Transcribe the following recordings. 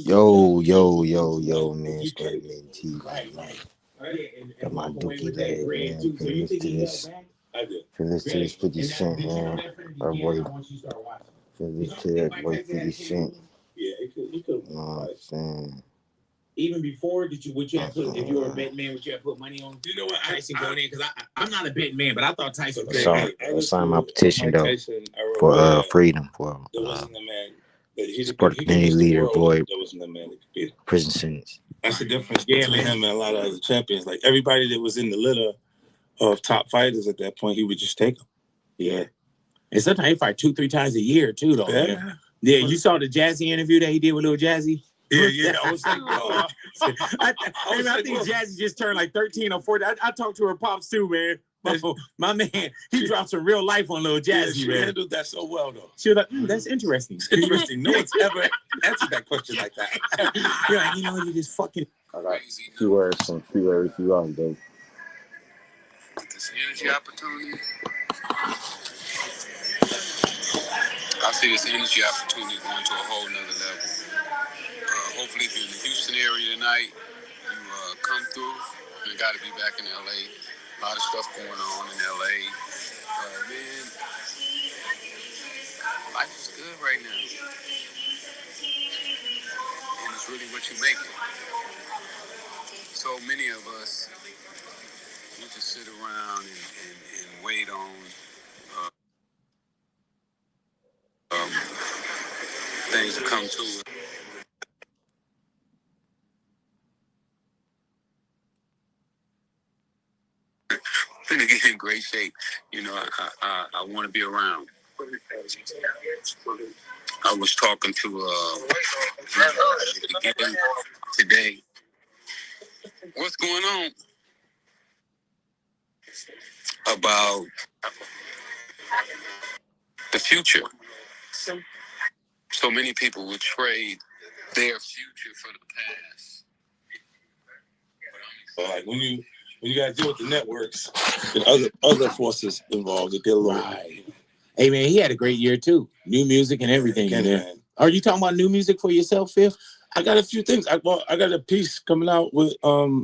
Yo, man. It's Murdamittentv right now. Got my dookie leg, man. Finna listen to this 50 Cent, man. Our boy, finna listen to that boy 50 Cent. You know what I'm saying? Even before, would you have put, if you were a betting man, would you have put money on Tyson going in? Because I'm not a betting man, but I thought Tyson was I signed my petition, though, for freedom, for support the community leader, boy, prison sentence. That's the difference between him and a lot of other champions. Like, everybody that was in the litter of top fighters at that point, he would just take them. Yeah. And sometimes he fight 2-3 times a year, too, though. Yeah, you saw the Jazzy interview that he did with Lil Jazzy? Yeah. I was like, I think Jazzy just turned like 13 or 14. I talked to her pops, too, man. My man, he dropped some real life on Lil Jazzy, she man. handled that so well, though. She was like, that's interesting. It's interesting. No one's ever answered that question like that. You're like, you just fucking... I got a few words from few hours, though. This energy opportunity. I see this energy opportunity going to a whole nother level. Hopefully, if you're in the Houston area tonight, you come through. You got to be back in LA. A lot of stuff going on in LA. Man, life is good right now. And it's really what you make it. So many of us, we just sit around and wait on things to come to us. To get in great shape, I want to be around. I was talking to today. What's going on about the future? So many people would trade their future for the past. Like when you got to deal with the networks and other forces involved, it get a little. Right. Hey, man, he had a great year, too. New music and everything. Man. Are you talking about new music for yourself, Fifth? I got a few things. I got a piece coming out with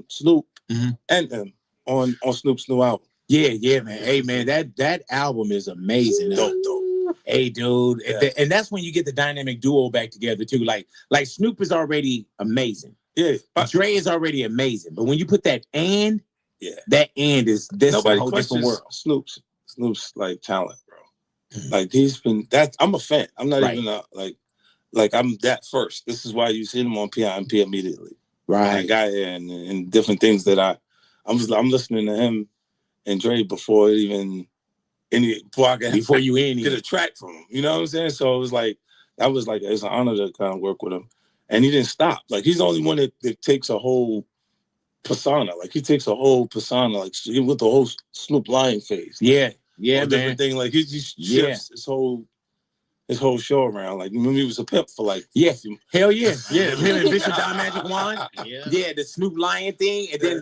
Snoop and them on Snoop's new album. Yeah, man. Hey, man, that album is amazing. Dope. Hey, dude. Yeah. And that's when you get the dynamic duo back together, too. Like Snoop is already amazing. Yeah. Dre is already amazing. But when you put that and, yeah, that and is this a whole different world. Snoop's like talent, bro. Like I'm a fan. I'm not even like I'm that first. This is why you see him on PIMP immediately. Right. I got here and different things that I'm listening to him and Dre before I get a track from him. You know what I'm saying? So it was like it's an honor to kind of work with him. And he didn't stop. Like he's the only one that takes a whole persona. Like he takes a whole persona, like with the whole Snoop Lion phase. Like, man. Different thing. Like he just shifts his whole show around. Like when he was a pimp for like hell yeah. Him and Bishop Don Magic Wand. The Snoop Lion thing, and then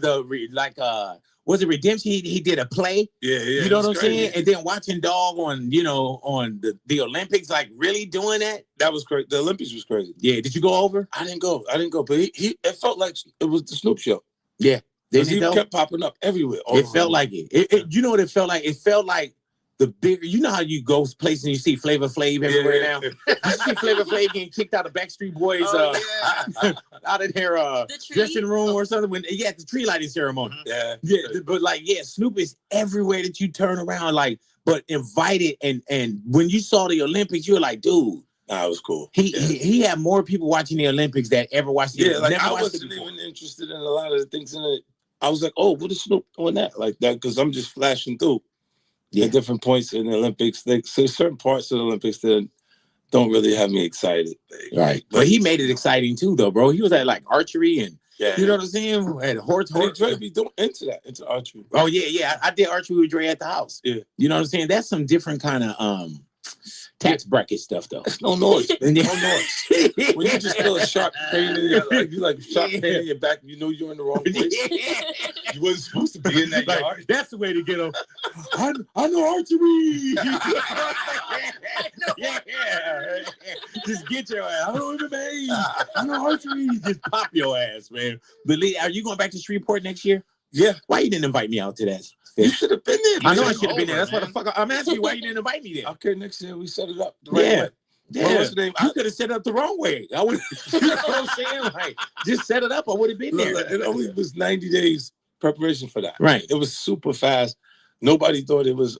was it Redemption? He did a play. Yeah. You know what I'm saying? And then watching Dog on the Olympics, like really doing that. That was crazy. The Olympics was crazy. Yeah. Did you go over? I didn't go. But it felt like it was the Snoop show. Yeah. He kept popping up everywhere. It felt like it. You know what it felt like? It felt like the bigger. You know how you go places and you see Flavor Flav everywhere now. You see Flavor Flav getting kicked out of Backstreet Boys out of their dressing room or something when at the tree lighting ceremony. Yeah. But Snoop is everywhere that you turn around. But invited and when you saw the Olympics, you were like, dude. Nah, it was cool. He had more people watching the Olympics that ever watched the Olympics. I wasn't even interested in a lot of the things in it. I was like, oh, what is Snoop doing that? Like that, because I'm just flashing through at different points in the Olympics. So certain parts of the Olympics that don't really have me excited. Right. But he made it exciting too, though, bro. He was at like archery and you know what I'm saying? At horse. Dre be into archery. Oh yeah. I did archery with Dre at the house. Yeah. You know what I'm saying? That's some different kind of tax bracket stuff, though. It's no noise, man. No noise. When you just feel a sharp pain in your, like, you like a sharp pain in your back, you know you're in the wrong place. You wasn't supposed to be in that yard. That's the way to get them. I know archery. Just get your ass. I know MMA. I know archery. Just pop your ass, man. But Lee, are you going back to Shreveport next year? Yeah. Why you didn't invite me out to that? You should have been there. I know I should have been there. That's what the fuck I'm asking you. Why you didn't invite me there? Okay, next year we set it up the right way. Yeah. What's the name? You could have set it up the wrong way. I would. You know what I'm saying? Like, just set it up. I would have been there. It only was 90 days preparation for that. Right. It was super fast. Nobody thought it was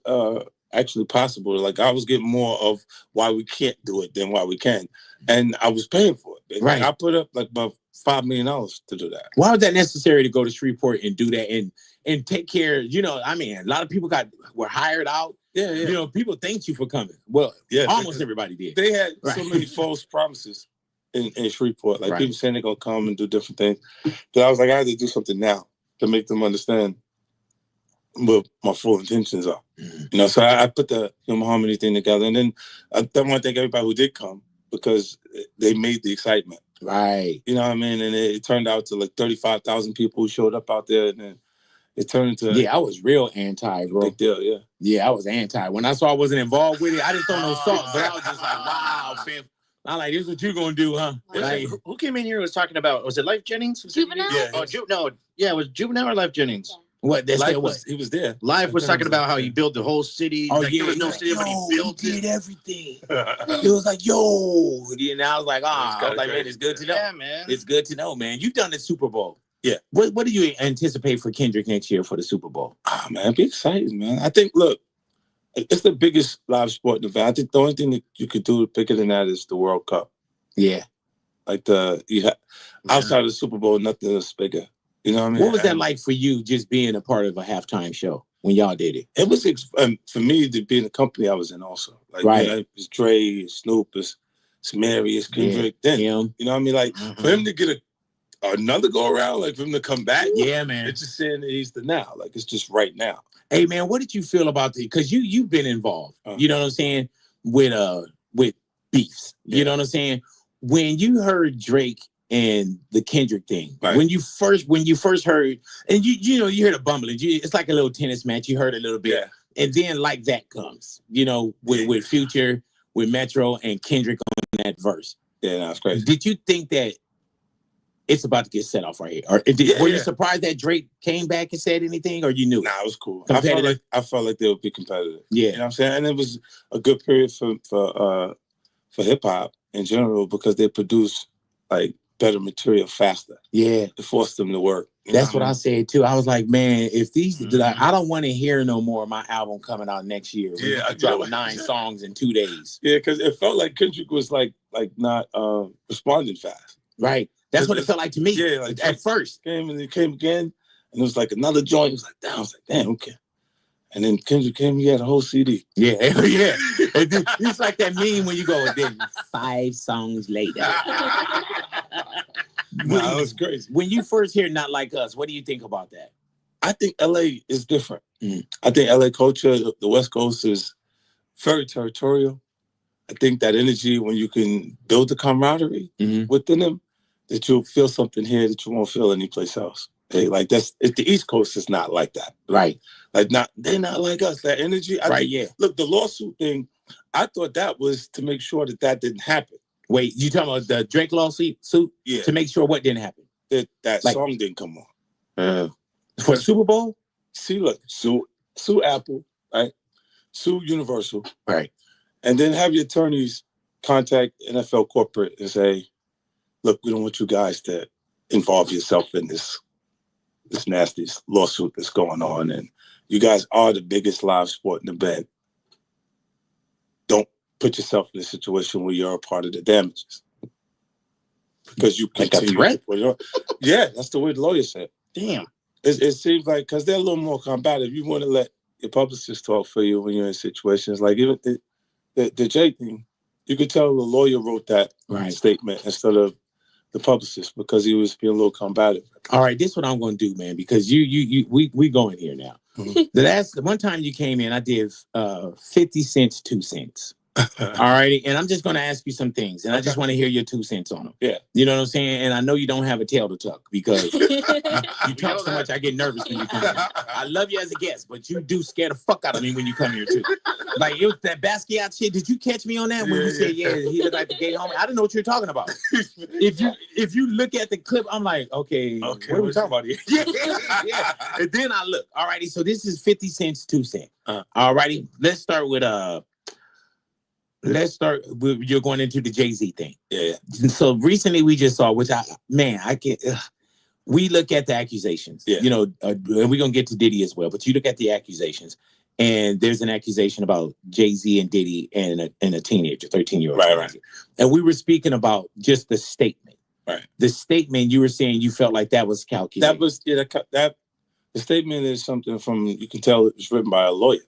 actually possible. Like, I was getting more of why we can't do it than why we can, and I was paying for it. Right. I put up like about $5 million to do that. Why was that necessary to go to Shreveport and do that and take care? You know, I mean, a lot of people were hired out. Yeah. You know, people thanked you for coming. Well, yeah, almost everybody did. They had so many false promises in Shreveport. Like, people saying they're gonna come and do different things. But I was like, I had to do something now to make them understand what my full intentions are. You know, so I put the Human Harmony thing together, and then I want to thank everybody who did come because they made the excitement. Right. You know what I mean? And it turned out to like 35,000 people who showed up out there, and then it turned into I was real anti, bro. Big deal, yeah. Yeah, I was anti. When I saw I wasn't involved with it, I didn't throw no salt, but I was just like, wow, fam. I'm like, this is what you gonna do, huh? Like, who came in here and was talking about, was it Life Jennings? Juvenile? Yeah. Oh, it was Juvenile or Life Jennings? what? That's Life what? he was there. Life was talking about how you built the whole city. Oh, like, there was no city, but he built he it. did everything. It was like, yo. And I was like, I was like, man, it's good to know. Yeah, man. It's good to know, man. You've done the Super Bowl. Yeah. What do you anticipate for Kendrick next year for the Super Bowl? Oh, man, be excited, man. I think, look, it's the biggest live sport event. I think the only thing that you could do bigger than that is the World Cup. Yeah. Like outside of the Super Bowl, nothing is bigger. You know what I mean? What was that like for you, just being a part of a halftime show when y'all did it? It was for me to be in the company I was in also. Like, right. You know, it's Dre, it's Snoop, it's Mary, it's Kendrick. Then him. You know what I mean? Like, for him to get another go around, like for him to come back. Yeah, man. It's just saying that he's the now. Like, it's just right now. Hey, man, what did you feel about the? Because you've been involved. You know what I'm saying? With beefs. Yeah. You know what I'm saying? When you heard Drake and the Kendrick thing, right. when you first heard, and you know, you heard a bumbling. It's like a little tennis match. You heard a little bit, and then like that comes, you know, with Future, with Metro, and Kendrick on that verse. Yeah, that's crazy. Did you think that it's about to get set off right here? Or were you surprised that Drake came back and said anything, or you knew? Nah, it was cool. I felt like they would be competitive. Yeah, you know what I'm saying? And it was a good period for hip hop in general because they produce like better material faster. Yeah, it forced them to work. That's what I said too. I was like, man, if these, I don't want to hear no more of my album coming out next year. Yeah, I dropped 9 songs in 2 days. Yeah, because it felt like Kendrick was like not responding fast. Right. That's what it felt like to me. Yeah, like at first came and it came again, and it was like another joint. It was like, damn, I was like, damn, okay. And then Kendrick came, he had a whole CD. Yeah, yeah. It's like that meme when you go, then 5 songs later. That was crazy. When you first hear Not Like Us, what do you think about that? I think LA is different. I think LA culture, the West Coast is very territorial. I think that energy, when you can build the camaraderie within them, that you'll feel something here that you won't feel anyplace else. Okay? Like the East Coast is not like that. Right. Like they're not like us. That energy. Look, the lawsuit thing, I thought that was to make sure that didn't happen. Wait, you talking about the Drake lawsuit? Yeah. To make sure what didn't happen? That song didn't come on. For the Super Bowl? See, look, sue Apple, right? Sue Universal. Right. And then have your attorneys contact NFL corporate and say, look, we don't want you guys to involve yourself in this nasty lawsuit that's going on. And you guys are the biggest live sporting event. Don't put yourself in a situation where you're a part of the damages. Because you continue. Like a threat? Yeah, that's the way the lawyer said. Damn. It seems like, because they're a little more combative. You want to let your publicist talk for you when you're in situations. Like even the J thing, you could tell the lawyer wrote that statement instead of the publicist because he was being a little combative. All right, this is what I'm going to do, man, because we going here now. The one time you came in, I did 50 cents, 2 cents. All righty. And I'm just going to ask you some things, and I just want to hear your 2 cents on them. Yeah. You know what I'm saying? And I know you don't have a tail to tuck because you talk so much, I get nervous when you come here. I love you as a guest, but you do scare the fuck out of me when you come here, too. Like, it was that Basquiat shit. Did you catch me on that when you said, yeah, he looked like the gay homie? I didn't know what you were talking about. If you look at the clip, I'm like, okay, what are we talking about here? Yeah. And then I look. All righty. So this is 50 cents, 2 cents. All righty. Let's start with you're going into the Jay-Z thing. Yeah. So recently we just saw, which we look at the accusations. Yeah. You know, and we're going to get to Diddy as well, but you look at the accusations, and there's an accusation about Jay-Z and Diddy and a teenager, 13-year-old. Right. And we were speaking about just the statement. Right. The statement, you were saying you felt like that was calculated. That was, the statement is something you can tell it was written by a lawyer.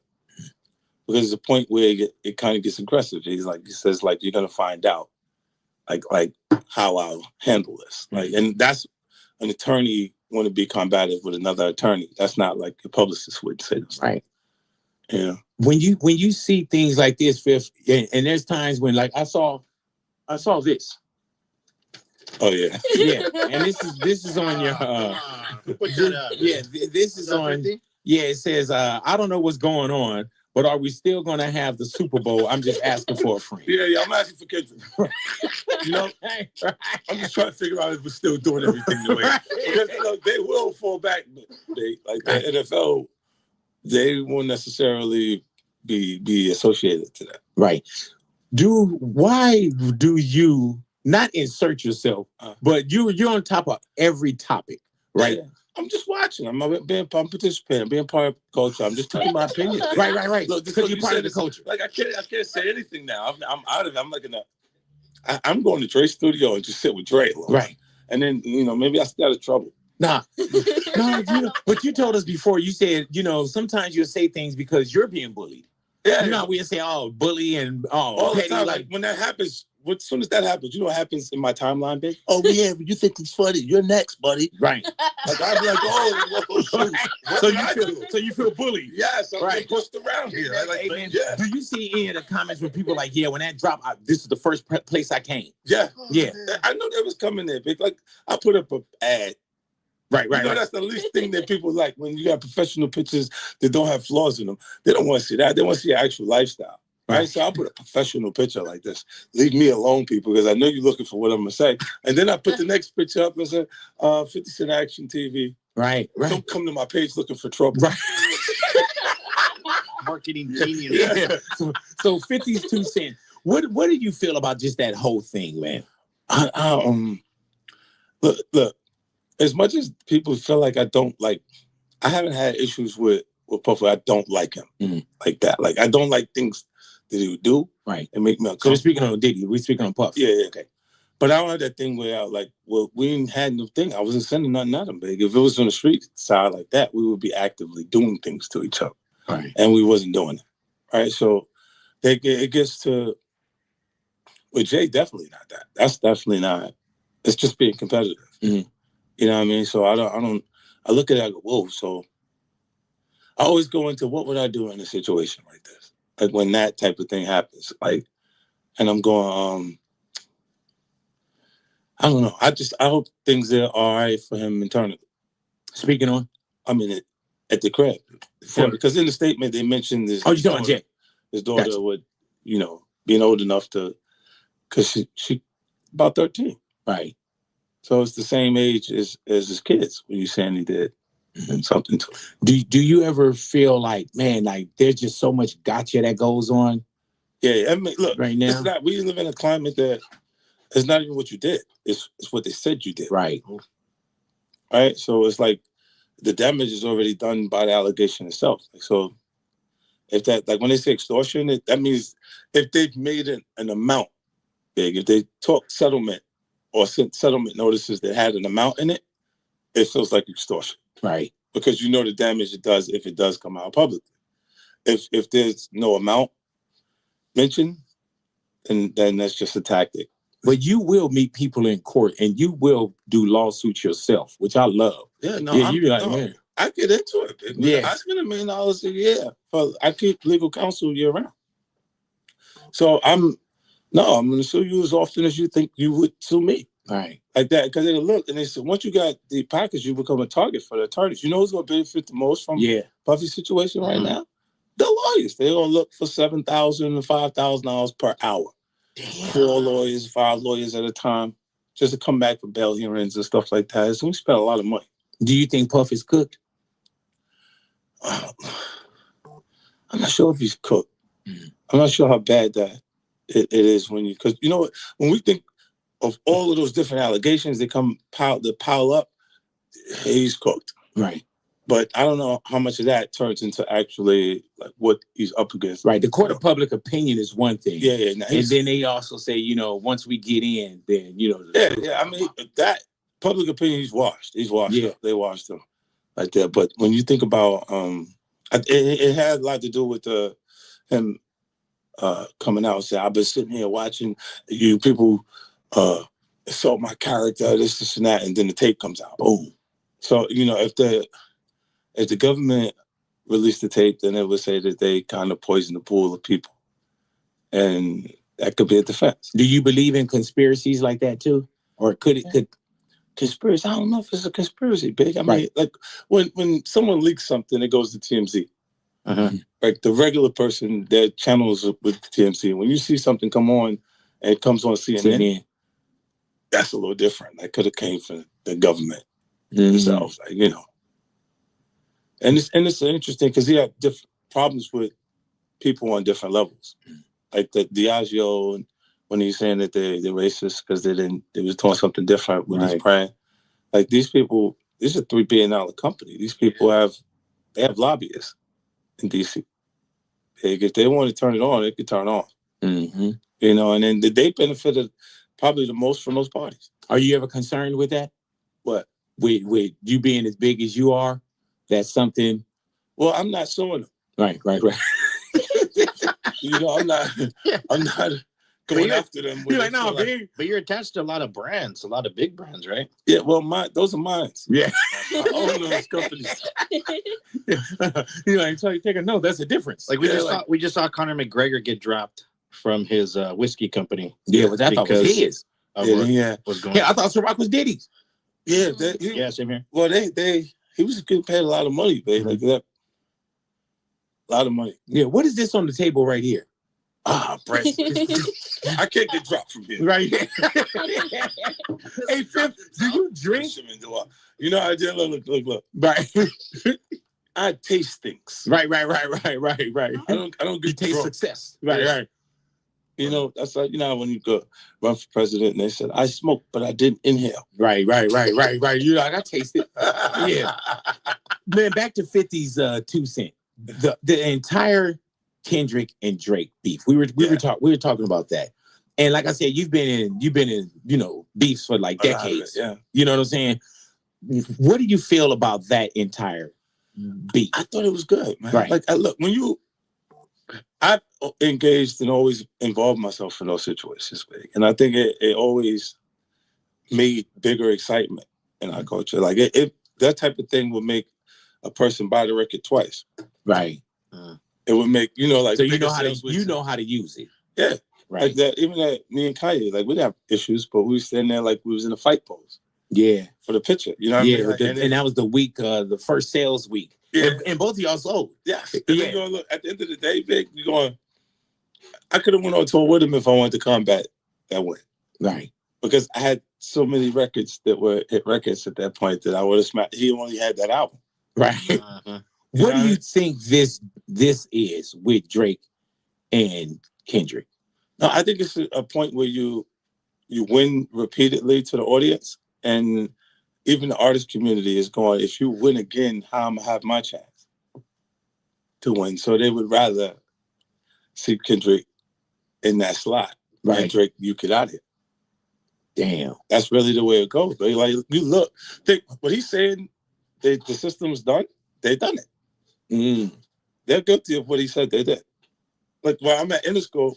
Because there's a point where it kind of gets aggressive. He says, you're gonna find out, like how I'll handle this. Like, and that's an attorney want to be combative with another attorney. That's not like a publicist would say this. Right. Yeah. When you see things like this, Fifth, and there's times when, like, I saw this. Oh yeah. Yeah. And this is on your put that up. Yeah, this is on. Yeah, it says, I don't know what's going on, but are we still going to have the Super Bowl? I'm just asking for a friend. Yeah, I'm asking for Kendrick. You know, I'm just trying to figure out if we're still doing everything the way. Because they will fall back. The NFL, they won't necessarily be associated to that. Right. Why do you not insert yourself, but you're on top of every topic, right? Yeah. I'm just watching. I'm participating. Being part of the culture. I'm just taking my opinion. Right. Look, because you're part of the culture. Like I can't say anything now. I'm out of it. I'm like I'm going to Dre's studio and just sit with Dre. Right. And then maybe I stay out of trouble. No. But you told us before. You said sometimes you'll say things because you're being bullied. Yeah. We say bully and all petty, the time. Like when that happens. As soon as that happens, you know what happens in my timeline, babe? Oh, yeah, you think it's funny. You're next, buddy. Right. Like, I'd be like, shoot. So you feel bullied. Yes, I'm right. Pushed around here. Yeah. Do you see any of the comments where people like, when that dropped, this is the first place I came? Yeah. Yeah. I know that was coming there, big. Like, I put up an ad. Right. That's the least thing that people like when you got professional pictures that don't have flaws in them. They don't want to see that. They want to see your actual lifestyle. Right, so I'll put a professional picture like this. Leave me alone, people, because I know you're looking for what I'm gonna say. And then I put the next picture up and say, 50 Cent Action TV. Right. Don't come to my page looking for trouble. Right. Marketing genius. Yeah. So 50's 2 cents. What do you feel about just that whole thing, man? Look. As much as people feel like I haven't had issues with Puffy. I don't like him like that. Like I don't like things that he would do, right, and make me uncomfortable. So we're speaking on Diddy. We're speaking on Puff. Yeah. Okay. But I don't have that thing where we ain't had no thing. I wasn't sending nothing at him, big. If it was on the street side like that, we would be actively doing things to each other, right? And we wasn't doing it, right? So it gets to with Jay. Definitely not that. That's definitely not. It's just being competitive. Mm-hmm. You know what I mean? So I don't. I look at it. I go, whoa. So I always go into what would I do in a situation like this? Like when that type of thing happens, and I'm going, I don't know. I hope things are all right for him internally. Speaking on? I mean, at the crib. Because in the statement, they mentioned this. Oh, you're talking Jay? His daughter would, being old enough to, because she about 13. Right. So it's the same age as his kids when you're saying he did. And something to it. Do you ever feel like, man, like there's just so much gotcha that goes on? Yeah, I mean, look, right now we live in a climate that it's not even what you did; it's what they said you did. Right. Right. So it's like the damage is already done by the allegation itself. So if that, when they say extortion, that means if they've made an amount big, if they talk settlement or sent settlement notices that had an amount in it, it feels like extortion. Right. Because you know the damage it does if it does come out publicly. If there's no amount mentioned, then that's just a tactic. But you will meet people in court and you will do lawsuits yourself, which I love. Yeah, no, yeah, you be like, man. I get into it. Yeah. I spend $1 million a year. I keep legal counsel year round. So I'm going to sue you as often as you think you would sue me. Right. Like that, because they look and they said, once you got the package, you become a target for the attorneys. You know who's going to benefit the most from Puffy's situation right now? The lawyers. They're going to look for $7,000 and $5,000 per hour. Damn. 4 lawyers, 5 lawyers at a time, just to come back for bail hearings and stuff like that. So we spent a lot of money. Do you think Puff is cooked? I'm not sure if he's cooked. I'm not sure how bad that it is because you know what? When we think of all of those different allegations that pile up, he's cooked. Right. But I don't know how much of that turns into actually like what he's up against. Right. The court of public opinion is one thing. Yeah. And then they also say, once we get in, then, Yeah. I mean, that public opinion, he's washed. He's washed up. They washed him like that. But when you think about, it had a lot to do with him coming out and saying, I've been sitting here watching you people assault my character, this and that, and then the tape comes out. Boom. So, if the government released the tape, then it would say that they kind of poisoned the pool of people. And that could be a defense. Do you believe in conspiracies like that too? Or could conspiracy? I don't know if it's a conspiracy, Big. I mean, like when someone leaks something, it goes to TMZ. Like the regular person, their channels with TMZ. When you see something come on and it comes on CNN, that's a little different. That could have came from the government themselves, And it's interesting because he had different problems with people on different levels, like the Diageo, and when he's saying that they're racist because they was doing something different with his brand. Like these people, this is a $3 billion company. These people have lobbyists in DC. If they want to turn it on, they can turn it on. And then they benefited probably the most from those parties. Are you ever concerned with that? What? With you being as big as you are? That's something. Well, I'm not suing them. Right. I'm not going after them. You're like, no, big. But you're attached to a lot of brands, a lot of big brands, right? Yeah, well, those are mine. Yeah. I own those companies. So you take a note. That's a difference. Like we just saw Conor McGregor get dropped from his whiskey company. Yeah, but I thought it was his. Was going I thought Ciroc was Diddy's. Yeah, same here. Well, he was getting paid a lot of money, baby. Like that. A lot of money. Yeah, what is this on the table right here? Brett. I can't get dropped from here. Right here. Hey, Fifth, do you drink? I did look. Right. I taste things. Right. I don't get taste drunk. Success. Right. That's like, when you go run for president and they said, I smoked, but I didn't inhale. Right. You're like, I taste it. Yeah. Man, back to 50's 2 Cent. The entire Kendrick and Drake beef. We were talking about that. And like I said, you've been in beefs for like decades. Yeah. You know what I'm saying? What do you feel about that entire beef? I thought it was good, man. Right. Like, look, I've engaged and always involved myself in those situations, and I think it always made bigger excitement in our culture. Like that type of thing would make a person buy the record twice. Right. It would make so you know how to use it. Yeah. Right. Like that. Even that me and Kanye, like we'd have issues, but we were standing there like we was in a fight pose. Yeah. For the picture, you know what I mean? Like, and that was the week, the first sales week. Yeah. And both of y'all sold. Yes. Yeah. Look, at the end of the day, Vic, I could have went on tour with him if I wanted to combat that win. Right. Because I had so many records that were hit records at that point that I would have smashed. He only had that album. Right. What do you think this is with Drake and Kendrick? No, I think it's a point where you win repeatedly to the audience, and even the artist community is going, if you win again, how am I have my chance to win? So they would rather see Kendrick in that slot. Right. And Drake, you get out of here. Damn. That's really the way it goes. But like, you think what he's saying, the system's done, they've done it. They're guilty of what he said they did. Like where I'm at Interscope,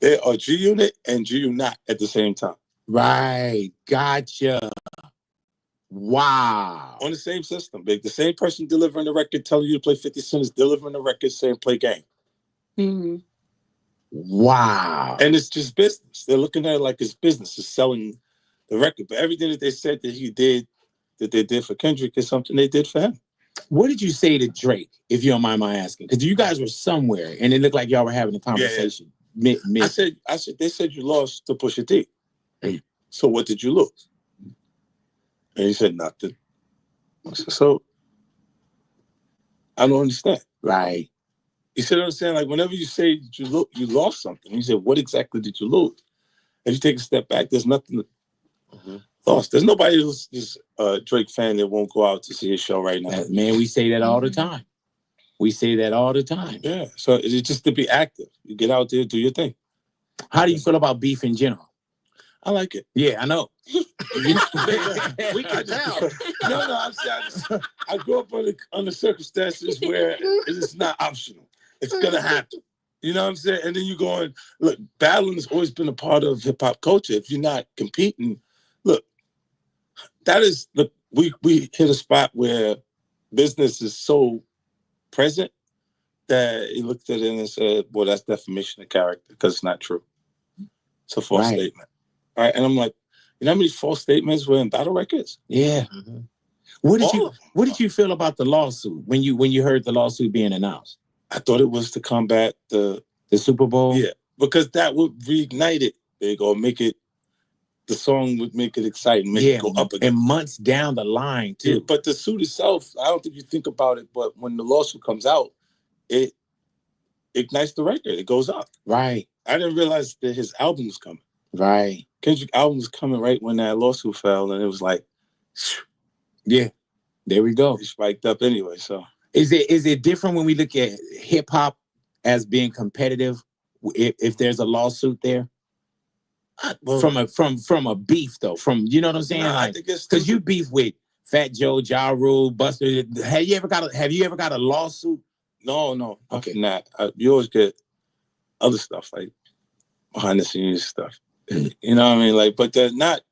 they are G Unit and G Unit at the same time. Right. Gotcha. Wow. On the same system, big. The same person delivering the record telling you to play 50 Cent is delivering the record saying play game. Wow. And it's just business. They're looking at it like it's business. It's selling the record. But everything that they said that he did, that they did for Kendrick, is something they did for him. What did you say to Drake, if you don't mind my asking? Because you guys were somewhere, and it looked like y'all were having a conversation. Yeah. I said, they said you lost to Pusha T. So what did you lose? And he said, nothing. I said, so I don't understand. Right. You see what I'm saying? Like, whenever you say you lost something, you say, what exactly did you lose? If you take a step back, there's nothing lost. There's nobody who's a Drake fan that won't go out to see his show right now. Man, we say that all the time. We say that all the time. Yeah. So it's just to be active. You get out there, do your thing. How do you feel about beef in general? I like it. Yeah, I know. We can tell. I grew up under circumstances where it's not optional. It's gonna happen. You know what I'm saying? And then you going, look, battling has always been a part of hip hop culture. If you're not competing, look, we hit a spot where business is so present that he looked at it and said, well, that's defamation of character because it's not true. It's a false statement. All right. And I'm like, you know how many false statements were in battle records? Yeah. What did you feel about the lawsuit when you heard the lawsuit being announced? I thought it was to combat the Super Bowl. Yeah, because that would reignite it. They go make it. The song would make it exciting, make it go up again. And months down the line too. Yeah, but the suit itself, I don't think you think about it. But when the lawsuit comes out, it ignites the record. It goes up. Right. I didn't realize that his album was coming. Right. Kendrick album was coming right when that lawsuit fell, and it was like, yeah, there we go. It spiked up anyway. So is it different when we look at hip hop as being competitive if there's a lawsuit there? From a beef though, you know what I'm saying? Like, because you beef with Fat Joe, Ja Rule, Buster. Have you ever got a lawsuit? No. Okay. Not. You always get other stuff like behind the scenes stuff. You know what I mean? Like, but they're not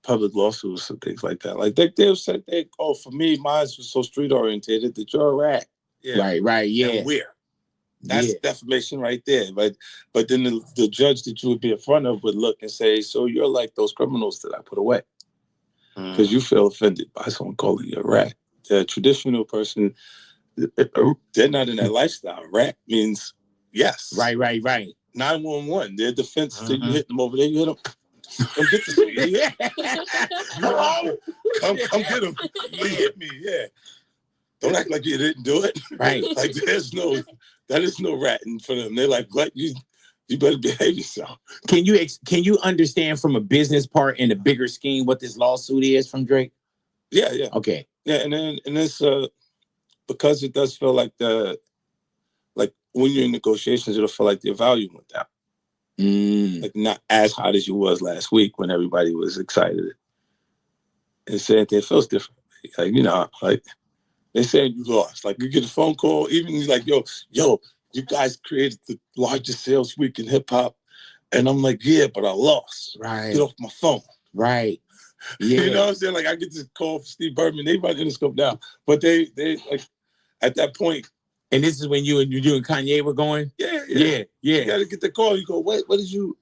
public lawsuits and things like that. Like they've said for me, mine was so street oriented that you're a rat. Yeah. Right. Yeah. And where? That's defamation right there. But then the judge that you would be in front of would look and say, so you're like those criminals that I put away. Because you feel offended by someone calling you a rat. The traditional person, they're not in that lifestyle. Rat means yes. Right. 911. Their defense, you hit them over there, you hit them. Come get this nigga. Come get him. He hit me, yeah. Don't act like you didn't do it. Right. Like that is no ratting for them. They're like, what? You better behave yourself. Can you understand from a business part in the bigger scheme what this lawsuit is from Drake? Yeah. Okay. Yeah, and it's because it does feel like when you're in negotiations, it'll feel like the value went down. Like not as hot as you was last week when everybody was excited. And saying it feels different. Like, you know, like they saying you lost. Like you get a phone call, even like, yo, you guys created the largest sales week in hip hop. And I'm like, yeah, but I lost. Right. Get off my phone. Right. Yeah. You know what I'm saying? Like I get this call from Steve Berman. They might Interscope now. But they like at that point. And this is when you and Kanye were going? Yeah. You gotta get the call. You go, what did you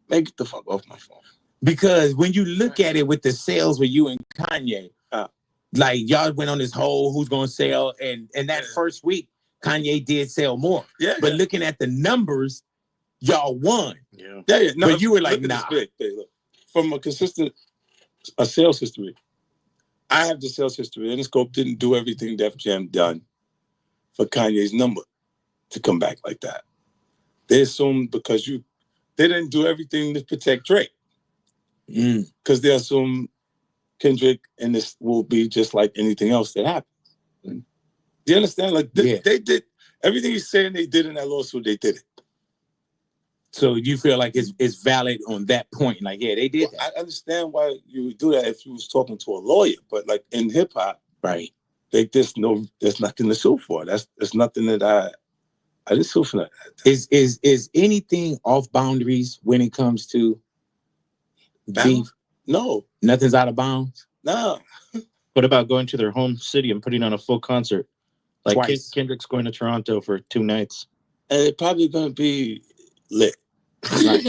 man, get the fuck off my phone? Because when you look at it with the sales with you and Kanye, like y'all went on this whole who's gonna sell, and that first week, Kanye did sell more. Yeah. But looking at the numbers, y'all won. Yeah. No, but you were like, nah. Look, from a sales history, I have the sales history. Interscope didn't do everything Def Jam done for Kanye's number to come back like that. They assumed because they didn't do everything to protect Drake. Because they assume Kendrick and this will be just like anything else that happens. Do you understand? Like they did everything he's saying they did in that lawsuit, they did it. So you feel like it's valid on that point? Like, yeah, they did that. I understand why you would do that if you was talking to a lawyer, but like in hip hop, right? There's nothing to sue for. There's nothing that I didn't sue for that. Is anything off boundaries when it comes to beef? No. Nothing's out of bounds? No. What about going to their home city and putting on a full concert? Like Twice. Kendrick's going to Toronto for 2 nights. and it's probably gonna be lit. Like,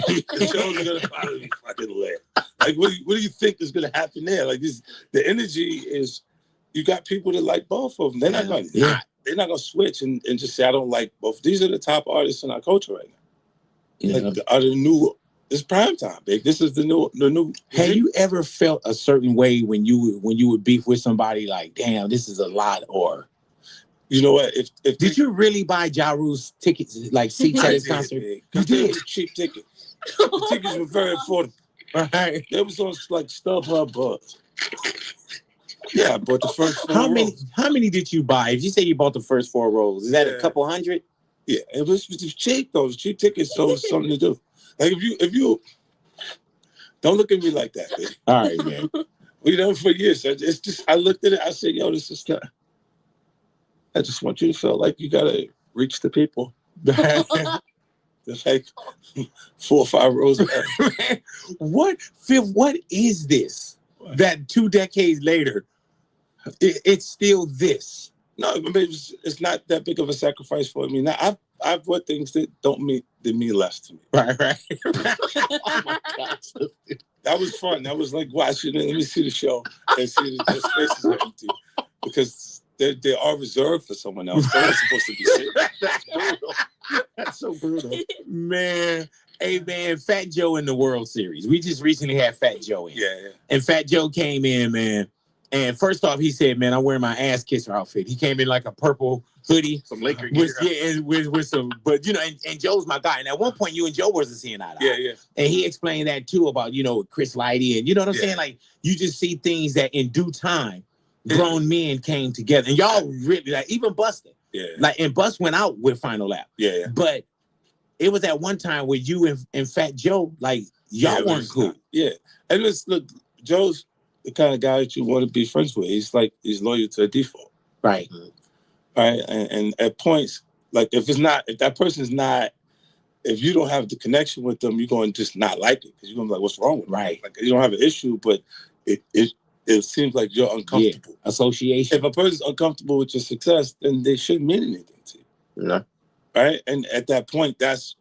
the shows are gonna probably be fucking lit. Like, what do you think is gonna happen there? Like, the energy is. You got people that like both of them. They're not gonna they're not gonna switch and just say I don't like both. These are the top artists in our culture right now. Yeah. Like are the new. It's prime time, big. This is the new. Have you ever felt a certain way when you would beef with somebody? Like, damn, this is a lot. Or, you know what? If did you really buy Ja Rule's tickets, like seats at his concert? You did. Cheap tickets. The tickets were very affordable. Right. They was on like StubHub Buzz. Yeah, I bought the first 4 rows. How many did you buy? If you say you bought the first 4 rows, is that a couple hundred? Yeah, it was cheap though. It was cheap tickets, so it was something to do. Like if you don't look at me like that, man. All right, man. We done for years. It's just I looked at it. I said, "Yo, this is not." I just want you to feel like you gotta reach the people. It's like 4 or 5 rows back. What is this? That 2 decades later, it's still this. No, I mean, it's not that big of a sacrifice for me. Now I've bought things that mean less to me. Right. Oh my gosh. That was fun. That was like watching it. Let me see the show and see the spaces are empty because they are reserved for someone else. They're not supposed to be sitting. That's brutal. That's so brutal, man. Hey man, Fat Joe in the World Series. We just recently had Fat Joe in. Yeah. And Fat Joe came in, man. And first off, he said, "Man, I'm wearing my ass kisser outfit." He came in like a purple hoodie, some Laker gear, with some. But you know, and Joe's my guy. And at one point, you and Joe wasn't seeing eye to eye. Yeah. And he explained that too about Chris Lighty, and you know what I'm saying. Like you just see things that in due time, grown men came together, and y'all really like even Buster. Yeah. Like and Bust went out with Final Lap. Yeah. But it was at one time where you and Fat Joe like y'all weren't cool. Yeah. And look, Joe's the kind of guy that you want to be friends with. He's loyal to a default. Right. Right. And at points, like if that person's not, if you don't have the connection with them, you're going to just not like it because you're going to be like, what's wrong with them? Right. Like you don't have an issue, but it seems like you're uncomfortable. Yeah. Association. If a person's uncomfortable with your success, then they shouldn't mean anything to you. No. Right. And at that point, that's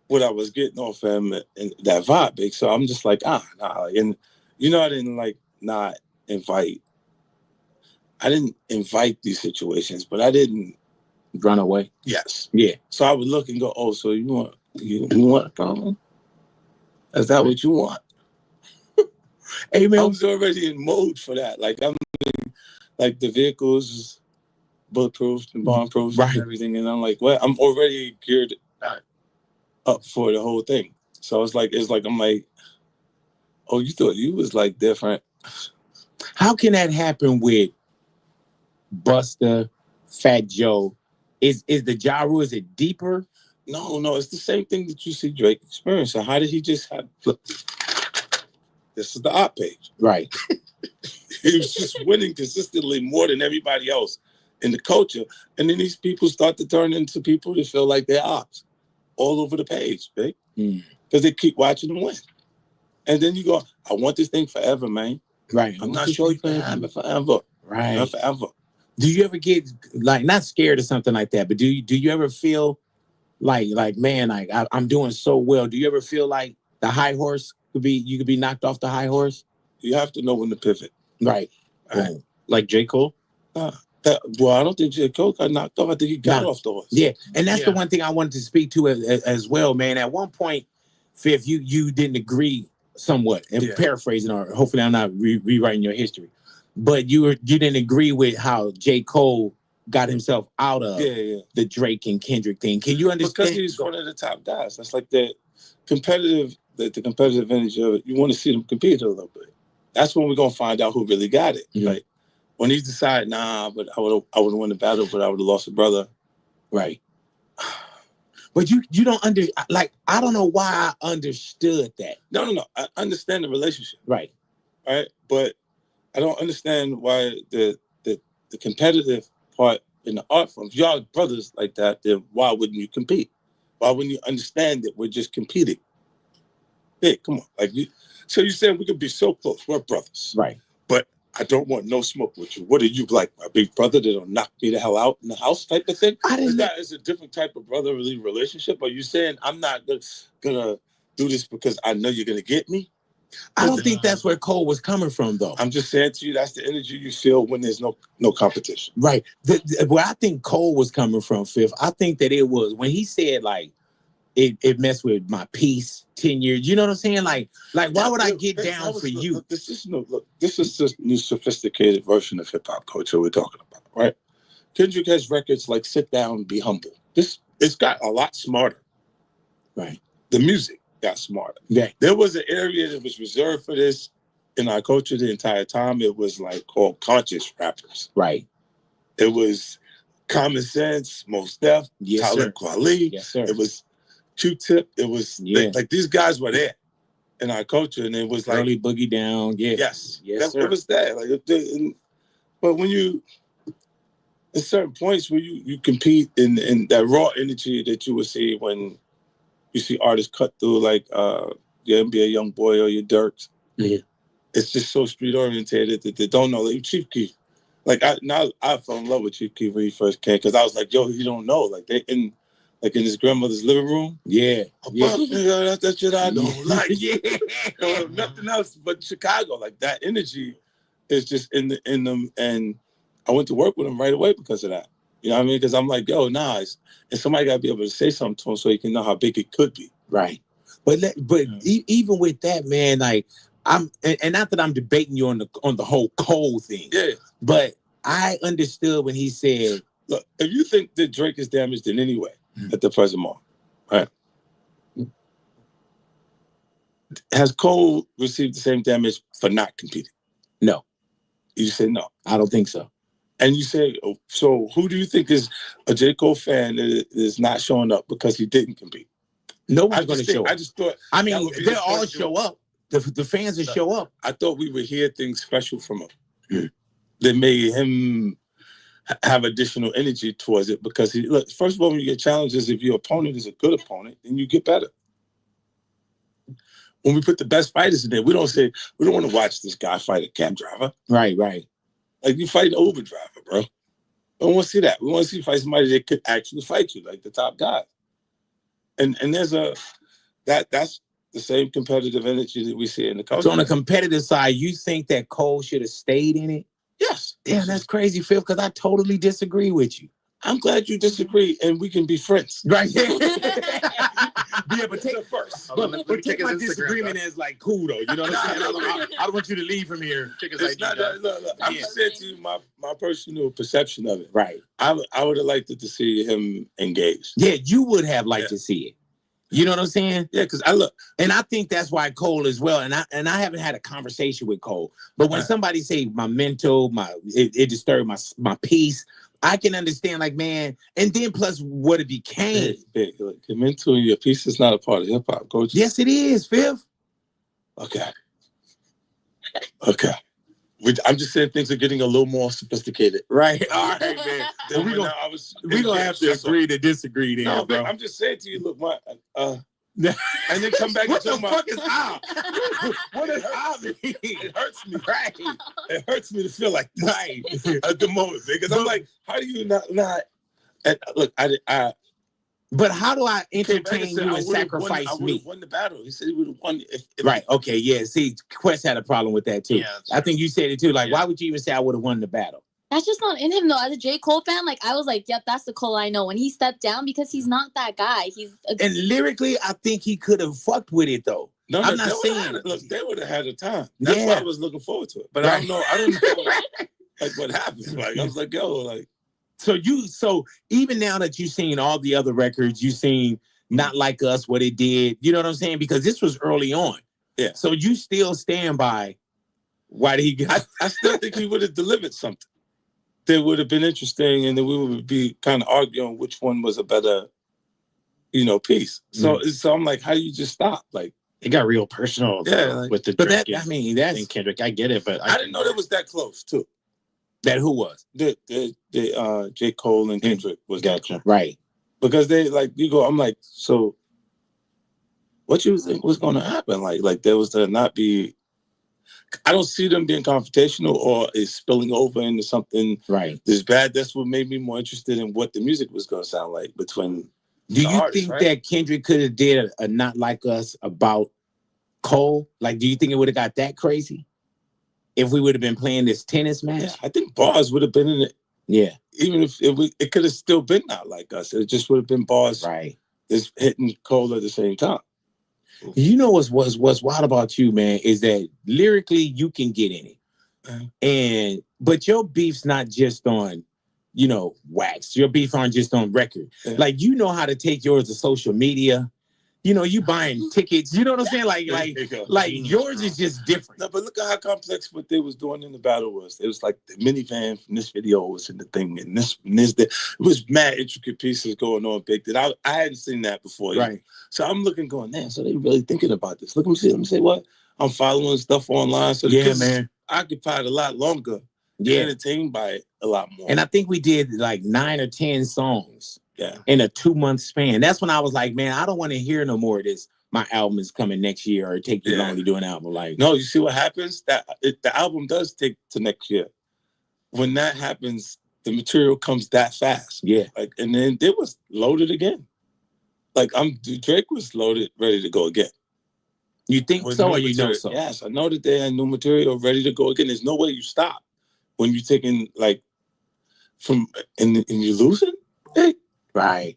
what I was getting off him and that vibe, big. So I'm just like, nah. And I didn't invite these situations, but I didn't run away. Yes. Yeah. So I would look and go, oh, so you want to come? Is that what you want? Hey man, I was already in mode for that. Like like the vehicles bulletproof and bomb-proof and everything. And I'm like, well, I'm already geared up for the whole thing. So it's like, I'm like, oh, you thought you was like different. How can that happen with Buster, Fat Joe? Is the Ja Rule, is it deeper? No, it's the same thing that you see Drake experience. So how did he just have... This is the op page. Right. He was just winning consistently more than everybody else in the culture. And then these people start to turn into people that feel like they're ops all over the page, big. Because they keep watching them win. And then you go, I want this thing forever, man. Right. I'm not sure you can have it forever. Right. Not forever. Do you ever get like not scared or something like that, but do you ever feel like man, like I'm doing so well? Do you ever feel like the high horse you could be knocked off the high horse? You have to know when to pivot. Right. Like J. Cole? Well, I don't think J. Cole got knocked off. I think he got off the horse. Yeah. And that's the one thing I wanted to speak to as well, man. At one point, Fifth, you didn't agree somewhat, and paraphrasing, or hopefully I'm not rewriting your history, but you didn't agree with how J. Cole got himself out of the Drake and Kendrick thing. Can you understand? Because he's one of the top guys. That's like the competitive energy of it. You want to see them compete a little bit. That's when we're gonna find out who really got it. Mm-hmm. Like when he decided, but I would have won the battle, but I would have lost a brother. Right. But you don't I don't know why I understood that. No. I understand the relationship. Right. Right. But I don't understand why the competitive part in the art form. If y'all brothers like that, then why wouldn't you compete? Why wouldn't you understand that we're just competing? Hey, come on. So you said we could be so close. We're brothers. Right. But I don't want no smoke with you. What are you, like my big brother that'll knock me the hell out in the house type of thing? That is a different type of brotherly relationship. Are you saying I'm not gonna do this because I know you're gonna get me? I don't think that's where Cole was coming from, though. I'm just saying to you, that's the energy you feel when there's no competition. Right. Where I think Cole was coming from, Fifth, I think that it was when he said, like, it messed with my peace 10 years. You know what I'm saying? Like why would I get down for you? This is just new sophisticated version of hip hop culture we're talking about, right? Kendrick has records like Sit Down, Be Humble. It's got a lot smarter. Right. The music got smarter. Yeah. There was an area that was reserved for this in our culture the entire time. It was like called conscious rappers. Right. It was Common Sense, Mos Def, Talib Kweli. Yes, sir. It was Q-Tip. It was like these guys were there in our culture, and it was like early Boogie Down. Yeah. Yes, sir. It was that. But when you at certain points where you compete in that raw energy that you would see when you see artists cut through like your NBA YoungBoy or your Dirks. Yeah. It's just so street oriented that they don't know. Like Chief Keef. Like I fell in love with Chief Keef when he first came because I was like, yo, you don't know. Like they in his grandmother's living room. Yeah. That's that shit I don't like. Yeah. Nothing else but Chicago. Like that energy is just in them. And I went to work with him right away because of that. You know what I mean? Because I'm like, yo, and somebody got to be able to say something to him so he can know how big it could be. Right. But even with that, man, like and not that I'm debating you on the whole Cole thing. Yeah. But I understood when he said, look, if you think that Drake is damaged in any way at the present moment, right? Has Cole received the same damage for not competing? No. You say no. I don't think so. And you say, so who do you think is a J. Cole fan that is not showing up because he didn't compete? No one's going to show up. I just thought. I mean, they'll all show up. The fans will show up. I thought we would hear things special from him that made him have additional energy towards it because look, first of all, when you get challenges, if your opponent is a good opponent, then you get better. When we put the best fighters in there, we don't want to watch this guy fight a cab driver. Right. Like you fight an Uber driver, bro. I don't want to see that. We want to see fight somebody that could actually fight you, like the top guy. And there's that's the same competitive energy that we see in the culture. So on the competitive side, you think that Cole should have stayed in it? Yes. Damn, that's crazy, Phil, because I totally disagree with you. I'm glad you disagree, and we can be friends. Right. Yeah, but take it first. But take my disagreement as like cool, though. You know what I'm saying? I don't want you to leave from here. Look, I'm just saying to you my personal perception of it. Right. I would have liked to see him engaged. Yeah, you would have liked to see it. You know what I'm saying? Yeah, because and I think that's why Cole as well. And I haven't had a conversation with Cole, but when somebody say my mental, it disturbed my peace, I can understand, like, man. And then plus what it became. Your mental and your peace is not a part of hip hop, coach. Yes, it is, Fifth. Okay. I'm just saying things are getting a little more sophisticated. Right. All right, man. We're going to have to agree to disagree then, no, bro. I'm just saying to you, look, and then come back what and the fuck is out? What does out mean? It hurts me. Right. It hurts me to feel like this at the moment, because I'm like, how do you not? And look, I. But how do I entertain you and sacrifice me? I would have won the battle. He said he would have won. Right. Okay. Yeah. See, Quest had a problem with that too. Yeah, I think you said it too. Like, why would you even say I would have won the battle? That's just not in him, though. As a J. Cole fan, like, I was like, yep, that's the Cole I know. And he stepped down because he's not that guy. And lyrically, I think he could have fucked with it, though. No, I'm not saying. Look, they would have had a time. That's why I was looking forward to it. But I don't know, like, what happened. Like, I was like, yo, like. So even now that you've seen all the other records, you've seen Not Like Us, what it did, you know what I'm saying? Because this was early on. Yeah. So you still stand by why did he get... I still think he would have delivered something that would have been interesting, and then we would be kind of arguing which one was a better, piece. So I'm like, how do you just stop? Like, it got real personal with the Drake and Kendrick. I get it, but I didn't know that was that close too. That who was? The J. Cole and Kendrick was that close. Right. Because they I'm like, so what you think was gonna happen? Like there was to not be I don't see them being confrontational or is spilling over into something that's bad. That's what made me more interested in what the music was going to sound like between. Do you artists, think that Kendrick could have did a Not Like Us about Cole? Like, do you think it would have got that crazy if we would have been playing this tennis match? Yeah, I think bars would have been in it. Yeah, even if it could have still been Not Like Us. It just would have been bars. Right. Is hitting Cole at the same time. You know what's wild about you, man, is that lyrically you can get in it, but your beef's not just on, wax. Your beef aren't just on record. Yeah. Like, you know how to take yours to social media. You buying tickets. You know what I'm saying? Like yours is just different. No, but look at how complex what they was doing in the battle was. It was like the minivan from this video was in the thing, and this. It was mad intricate pieces going on big that I hadn't seen that before. Right. So I'm looking, going, man. So they really thinking about this. Let me see what I'm following stuff online. So yeah, man, occupied a lot longer. Yeah, entertained by it a lot more. And I think we did like 9 or 10 songs. Yeah. In a 2-month span. That's when I was like, man, I don't want to hear no more of this. My album is coming next year, or take you long to do an album. Like, no, you see what happens? The album does take to next year. When that happens, the material comes that fast. Yeah. Like, and then it was loaded again. Like, Drake was loaded, ready to go again. You think so, or you know so? Yes, I know that they had new material ready to go again. There's no way you stop when you're taking and you're losing. Hey. Right.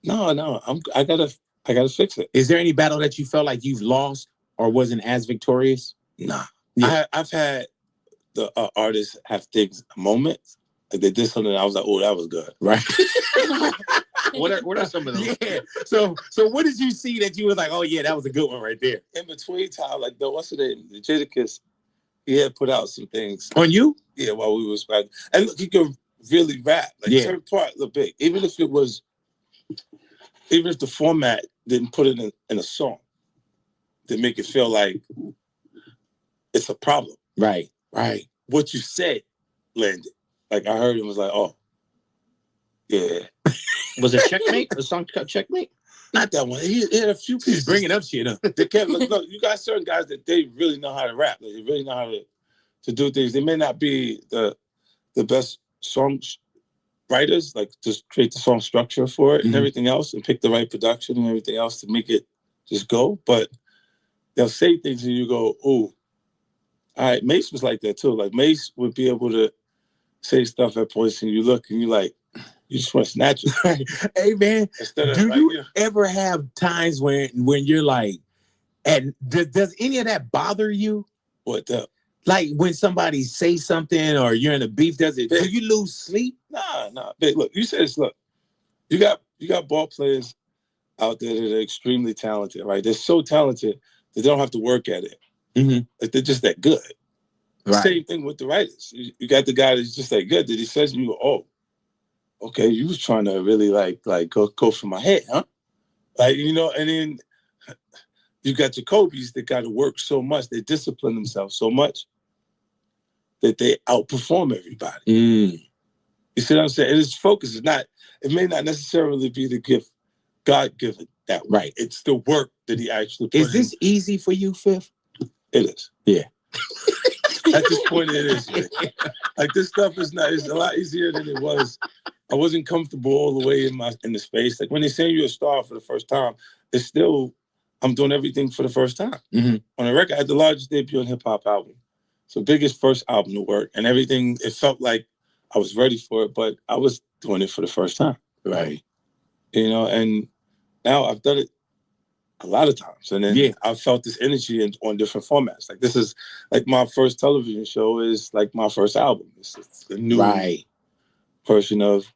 No, I gotta fix it. Is there any battle that you felt like you've lost or wasn't as victorious? Nah. Yeah. I've had the artists have things, moments, like they did something, I was like, oh, that was good. Right. What are some of those? Yeah. So what did you see that you was like, oh yeah, that was a good one right there? In between time, like what's the name? The Jadakiss, he had put out some things. On you? Yeah, while we was back. And look, he could really rap. Like certain part look big. Even if the format didn't put it in a song, to make it feel like it's a problem. Right. What you said landed. Like I heard him was like, oh, yeah. Was it Checkmate? A song called Checkmate? Not that one. He had a few pieces. He's bringing up shit. Huh? They kept look. You got certain guys that they really know how to rap. Like, they really know how to do things. They may not be the best song writers, like just create the song structure for it and everything else, and pick the right production and everything else to make it just go. But they'll say things and you go, "Oh, all right." Mace was like that too. Like Mace would be able to say stuff at points, and you look and you like, you just want to snatch it. Hey man, do you ever have times when you're like, and does any of that bother you? What the? Like when somebody say something or you're in a beef, do you lose sleep? Nah. Big, look, you said this, look, you got ball players out there that are extremely talented, right? They're so talented that they don't have to work at it. Mm-hmm. Like they're just that good. Right. Same thing with the writers. You got the guy that's just that good that he says and you go, oh, okay, you was trying to really like go for my head, huh? Like, and then you got your Kobe's that got to work so much, they discipline themselves so much that they outperform everybody. You see what I'm saying? And his focus is not, it may not necessarily be the gift God given that way. Right. It's the work that he actually put in. Is this easy for you, Fifth? It is. Yeah. At this point, it is. Like this stuff it's a lot easier than it was. I wasn't comfortable all the way in the space. Like when they say you're a star for the first time, it's still, I'm doing everything for the first time. Mm-hmm. On a record, I had the largest debut on hip-hop album. So biggest first album to work. And everything, it felt like I was ready for it, but I was doing it for the first time. Right. And now I've done it a lot of times. And then I felt this energy on different formats. Like this is like my first television show is like my first album. It's a new version of.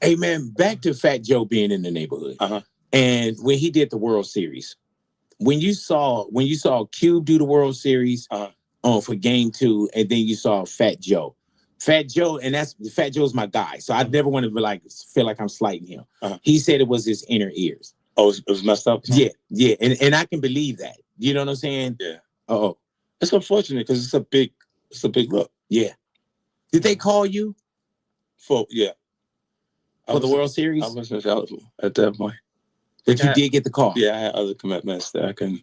Hey man, back to Fat Joe being in the neighborhood. Uh-huh. And when he did the World Series, when you saw Cube do the World Series for Game 2, and then you saw Fat Joe, and Fat Joe's my guy, so I never want to feel like I'm slighting him. He said it was his inner ears. Oh, it was messed up. Yeah, and I can believe that. You know what I'm saying? Yeah. Oh, it's unfortunate because it's a big look. Yeah. Did they call you for the World Series? I wasn't available at that point. But you did get the call. Yeah, I had other commitments that I couldn't.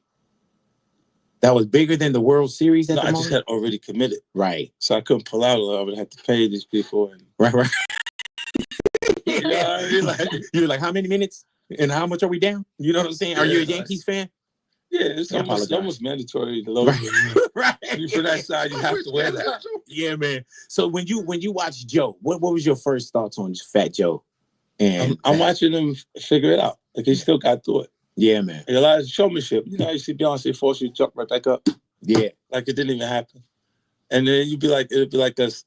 That was bigger than the World Series at the moment? I just had already committed. Right. So I couldn't pull out. I would have to pay these people. And... Right. Yeah. You're like, how many minutes? And how much are we down? You know what I'm saying? Are you a Yankees fan? Yeah, it's almost mandatory to load. Right. For that side, you have to wear that. Yeah, man. So when you watch Joe, what was your first thoughts on Fat Joe? And I'm watching him figure it out. Like he still got through it. Yeah, man. Like, a lot of showmanship. You know, you see Beyonce force you to jump right back up. Yeah. Like it didn't even happen. And then it'd be like us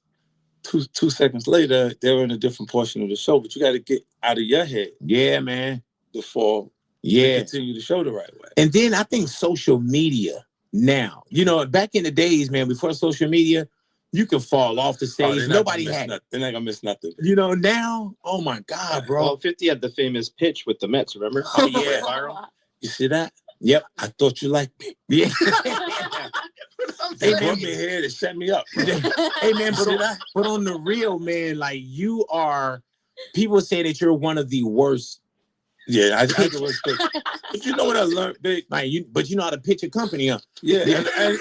2 seconds later, they were in a different portion of the show. But you got to get out of your head. Yeah, man. Before continue to show the right way. And then I think social media now, you know, back in the days, man, before social media, you can fall off the stage. Nobody had it. They're not gonna miss nothing. You know, now, oh my God, bro. Well, 50 had the famous pitch with the Mets, remember? Oh, yeah. Viral. You see that? Yep. I thought you liked me. Yeah. They brought me here to set me up. Hey, man, but on the real, man, like you are, people say that you're one of the worst. Yeah, I think it was good. But you know what I learned, big? Like but you know how to pitch a company, huh? Yeah, and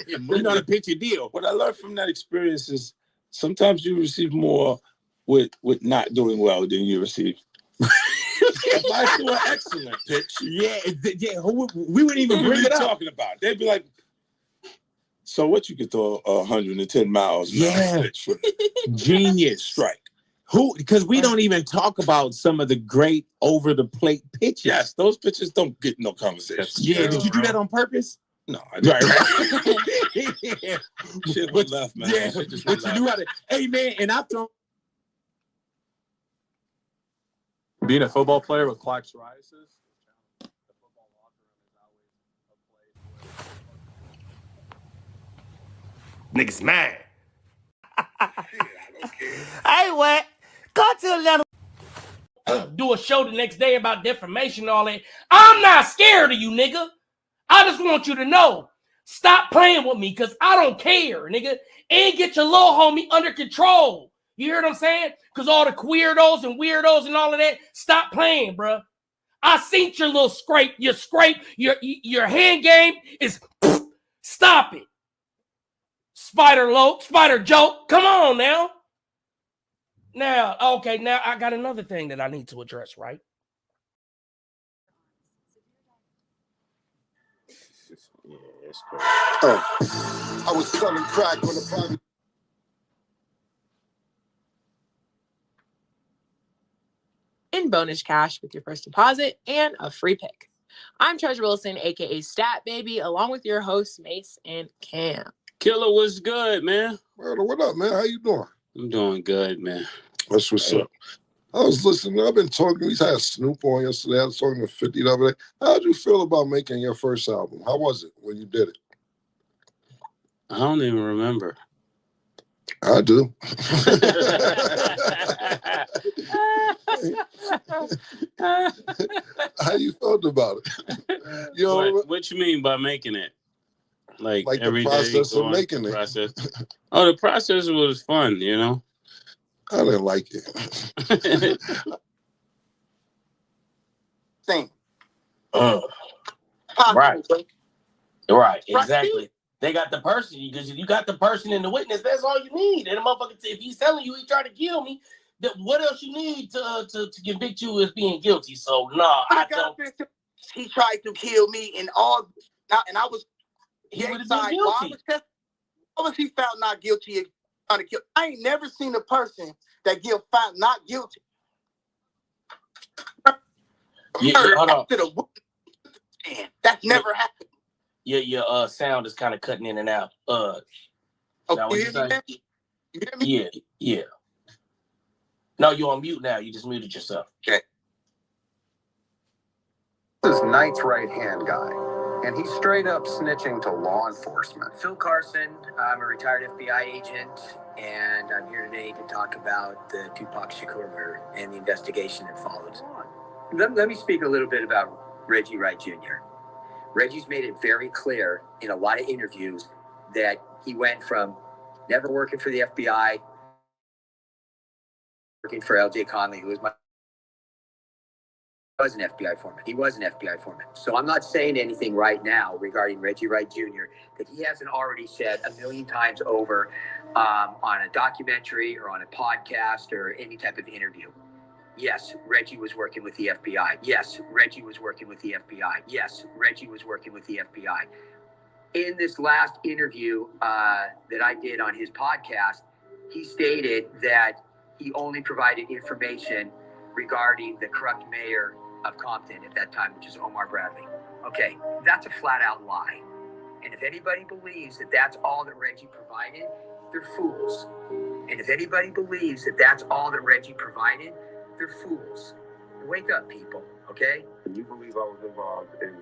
you know how to pitch a deal. What I learned from that experience is sometimes you receive more with not doing well than you receive. If I do an excellent pitch, we wouldn't even bring it up. Talking about it. They'd be like, "So what? You could throw 110 miles? Yeah, pitch for genius strike." Because we don't even talk about some of the great over the plate pitches. Yes, those pitches don't get no conversation. Yeah, did you do that on purpose? No, I didn't. Right. Shit went left, man. Yeah, but you knew how to. Hey, man, and I've thrown. Being a football player with chronic psoriasis, the football locker room is always a place. Niggas mad. Hey, what? Go to a little. Do a show the next day about defamation and all that. I'm not scared of you, nigga. I just want you to know. Stop playing with me, because I don't care, nigga. And get your little homie under control. You hear what I'm saying? Because all the queerdos and weirdos and all of that, stop playing, bro. I seen your little scrape. Your hand game is stop it. Spider joke. Come on now. Now I got another thing that I need to address, right? Yeah, it's cool. I was selling crack on the private. In bonus cash with your first deposit and a free pick. I'm Treasure Wilson, aka Stat Baby, along with your hosts Mace and Cam. Killer, what's good, man? What up, man? How you doing? I'm doing good, man. That's what's up. I was listening. I've been talking. We had Snoop on yesterday. I was talking to 50 the other day. How did you feel about making your first album? How was it when you did it? I don't even remember. I do. How you felt about it? You know, what you mean by making it? Like the process of making it. Process. Oh, the process was fun, you know? I didn't like it. Thing. Right, exactly. They got the person, because you got the person in the witness. That's all you need. And the motherfucker, if he's telling you he tried to kill me, then what else you need to convict you as being guilty? So I don't. He tried to kill me and all, and I was. He would have been guilty. How was he found not guilty of trying to kill? I ain't never seen a person that get found not guilty. Hold on. That's never happened. Your sound is kind of cutting in and out. Okay, you hear me? Yeah. No, you're on mute now. You just muted yourself. Okay. This is Knight's right-hand guy, and he's straight up snitching to law enforcement. Phil Carson, I'm a retired FBI agent, and I'm here today to talk about the Tupac Shakur murder and the investigation that followed. Let me speak a little bit about Reggie Wright Jr. Reggie's made it very clear in a lot of interviews that he went from never working for the FBI, working for L.J. Conley, who was my was an FBI foreman. He was an FBI foreman. So I'm not saying anything right now regarding Reggie Wright Jr. that he hasn't already said a million times over on a documentary or on a podcast or any type of interview. Yes, Reggie was working with the FBI. Yes, Reggie was working with the FBI. Yes, Reggie was working with the FBI. In this last interview that I did on his podcast, he stated that he only provided information regarding the corrupt mayor of Compton at that time, which is Omar Bradley. Okay, that's a flat out lie. And if anybody believes that that's all that Reggie provided, they're fools. And if anybody believes that that's all that Reggie provided, they're fools. Wake up, people, okay? You believe I was involved in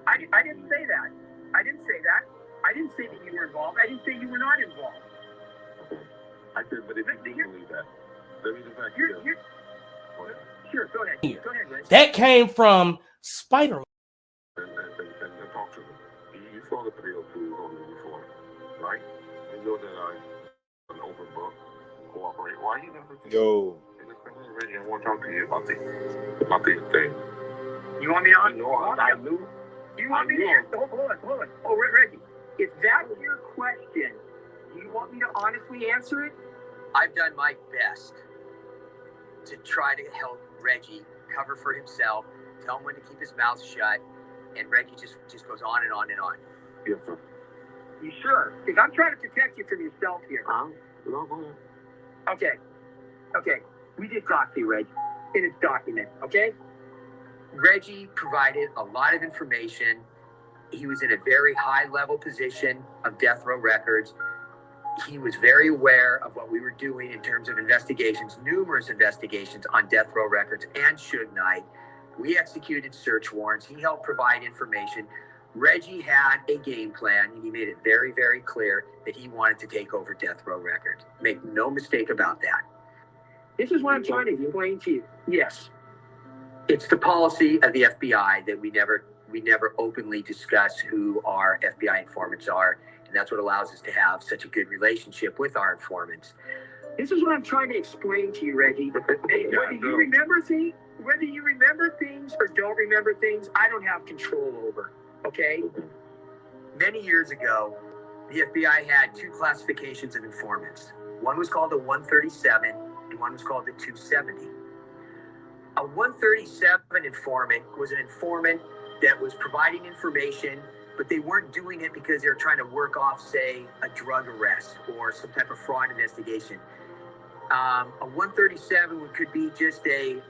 I didn't say that. I didn't say that. I didn't say that you were involved. I didn't say you were not involved. I said, but if you do believe that, let me just ask you. Sure, go ahead. Go ahead, Rich. That came from Spider. And talk to me. You saw the 302 on me before, right? You know that I'm an open book, cooperate. Why you never? Yo. Reggie, I want to talk to you about the thing. You want me to? You know, I knew. You want me to answer? Hold on. Oh, Reggie, if that's your question, do you want me to honestly answer it? I've done my best to try to help Reggie cover for himself, tell him when to keep his mouth shut, and Reggie just goes on and on and on. Yes, sir. You sure? Because I'm trying to protect you from yourself here. No, go ahead. Okay. We did talk to you, Reggie, in its document, okay? Reggie provided a lot of information. He was in a very high-level position of death row records. He was very aware of what we were doing in terms of investigations, numerous investigations on death row records and Suge Knight. We executed search warrants. He helped provide information. Reggie had a game plan, and he made it very, very clear that he wanted to take over death row records. Make no mistake about that. This is what I'm trying to explain to you. Yes. It's the policy of the FBI that we never openly discuss who our FBI informants are, and that's what allows us to have such a good relationship with our informants. This is what I'm trying to explain to you, Reggie. Whether you remember things or don't remember things, I don't have control over, okay? Many years ago, the FBI had two classifications of informants. One was called a 137, and one was called the 270. A 137 informant was an informant that was providing information, but they weren't doing it because they were trying to work off, say, a drug arrest or some type of fraud investigation. A 137 could be just a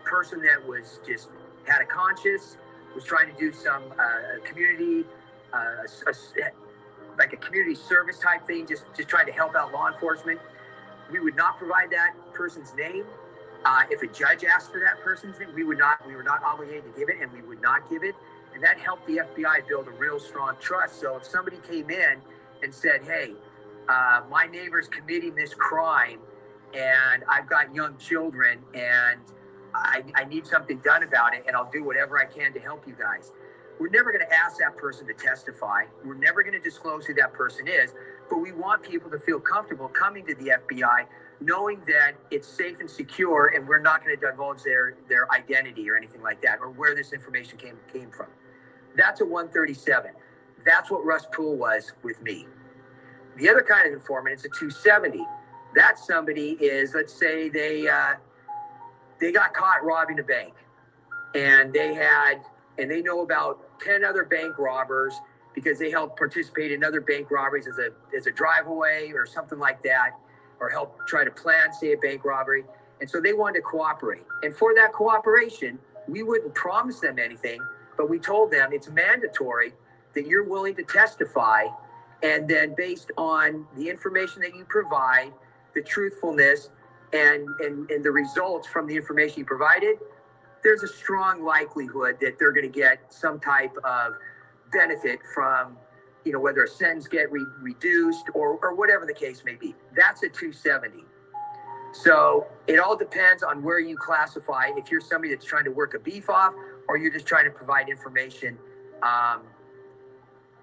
person that was just had a conscience, was trying to do some community, like a community service type thing, just trying to help out law enforcement. We would not provide that person's name. If a judge asked for that person's name, we were not obligated to give it, and we would not give it. And that helped the FBI build a real strong trust. So if somebody came in and said, hey, my neighbor's committing this crime, and I've got young children, and I need something done about it, and I'll do whatever I can to help you guys. We're never going to ask that person to testify. We're never going to disclose who that person is, but we want people to feel comfortable coming to the FBI knowing that it's safe and secure, and we're not going to divulge their identity or anything like that, or where this information came from. That's a 137. That's what Russ Poole was with me. The other kind of informant is a 270. That somebody is, let's say they got caught robbing a bank, and they know about 10 other bank robbers because they helped participate in other bank robberies as a drive-away or something like that, or help try to plan, say, a bank robbery. And so they wanted to cooperate. And for that cooperation, we wouldn't promise them anything, but we told them it's mandatory that you're willing to testify. And then based on the information that you provide, the truthfulness and the results from the information you provided, there's a strong likelihood that they're going to get some type of benefit from, whether a sentence get reduced or whatever the case may be. That's a 270. So it all depends on where you classify. If you're somebody that's trying to work a beef off, or you're just trying to provide information,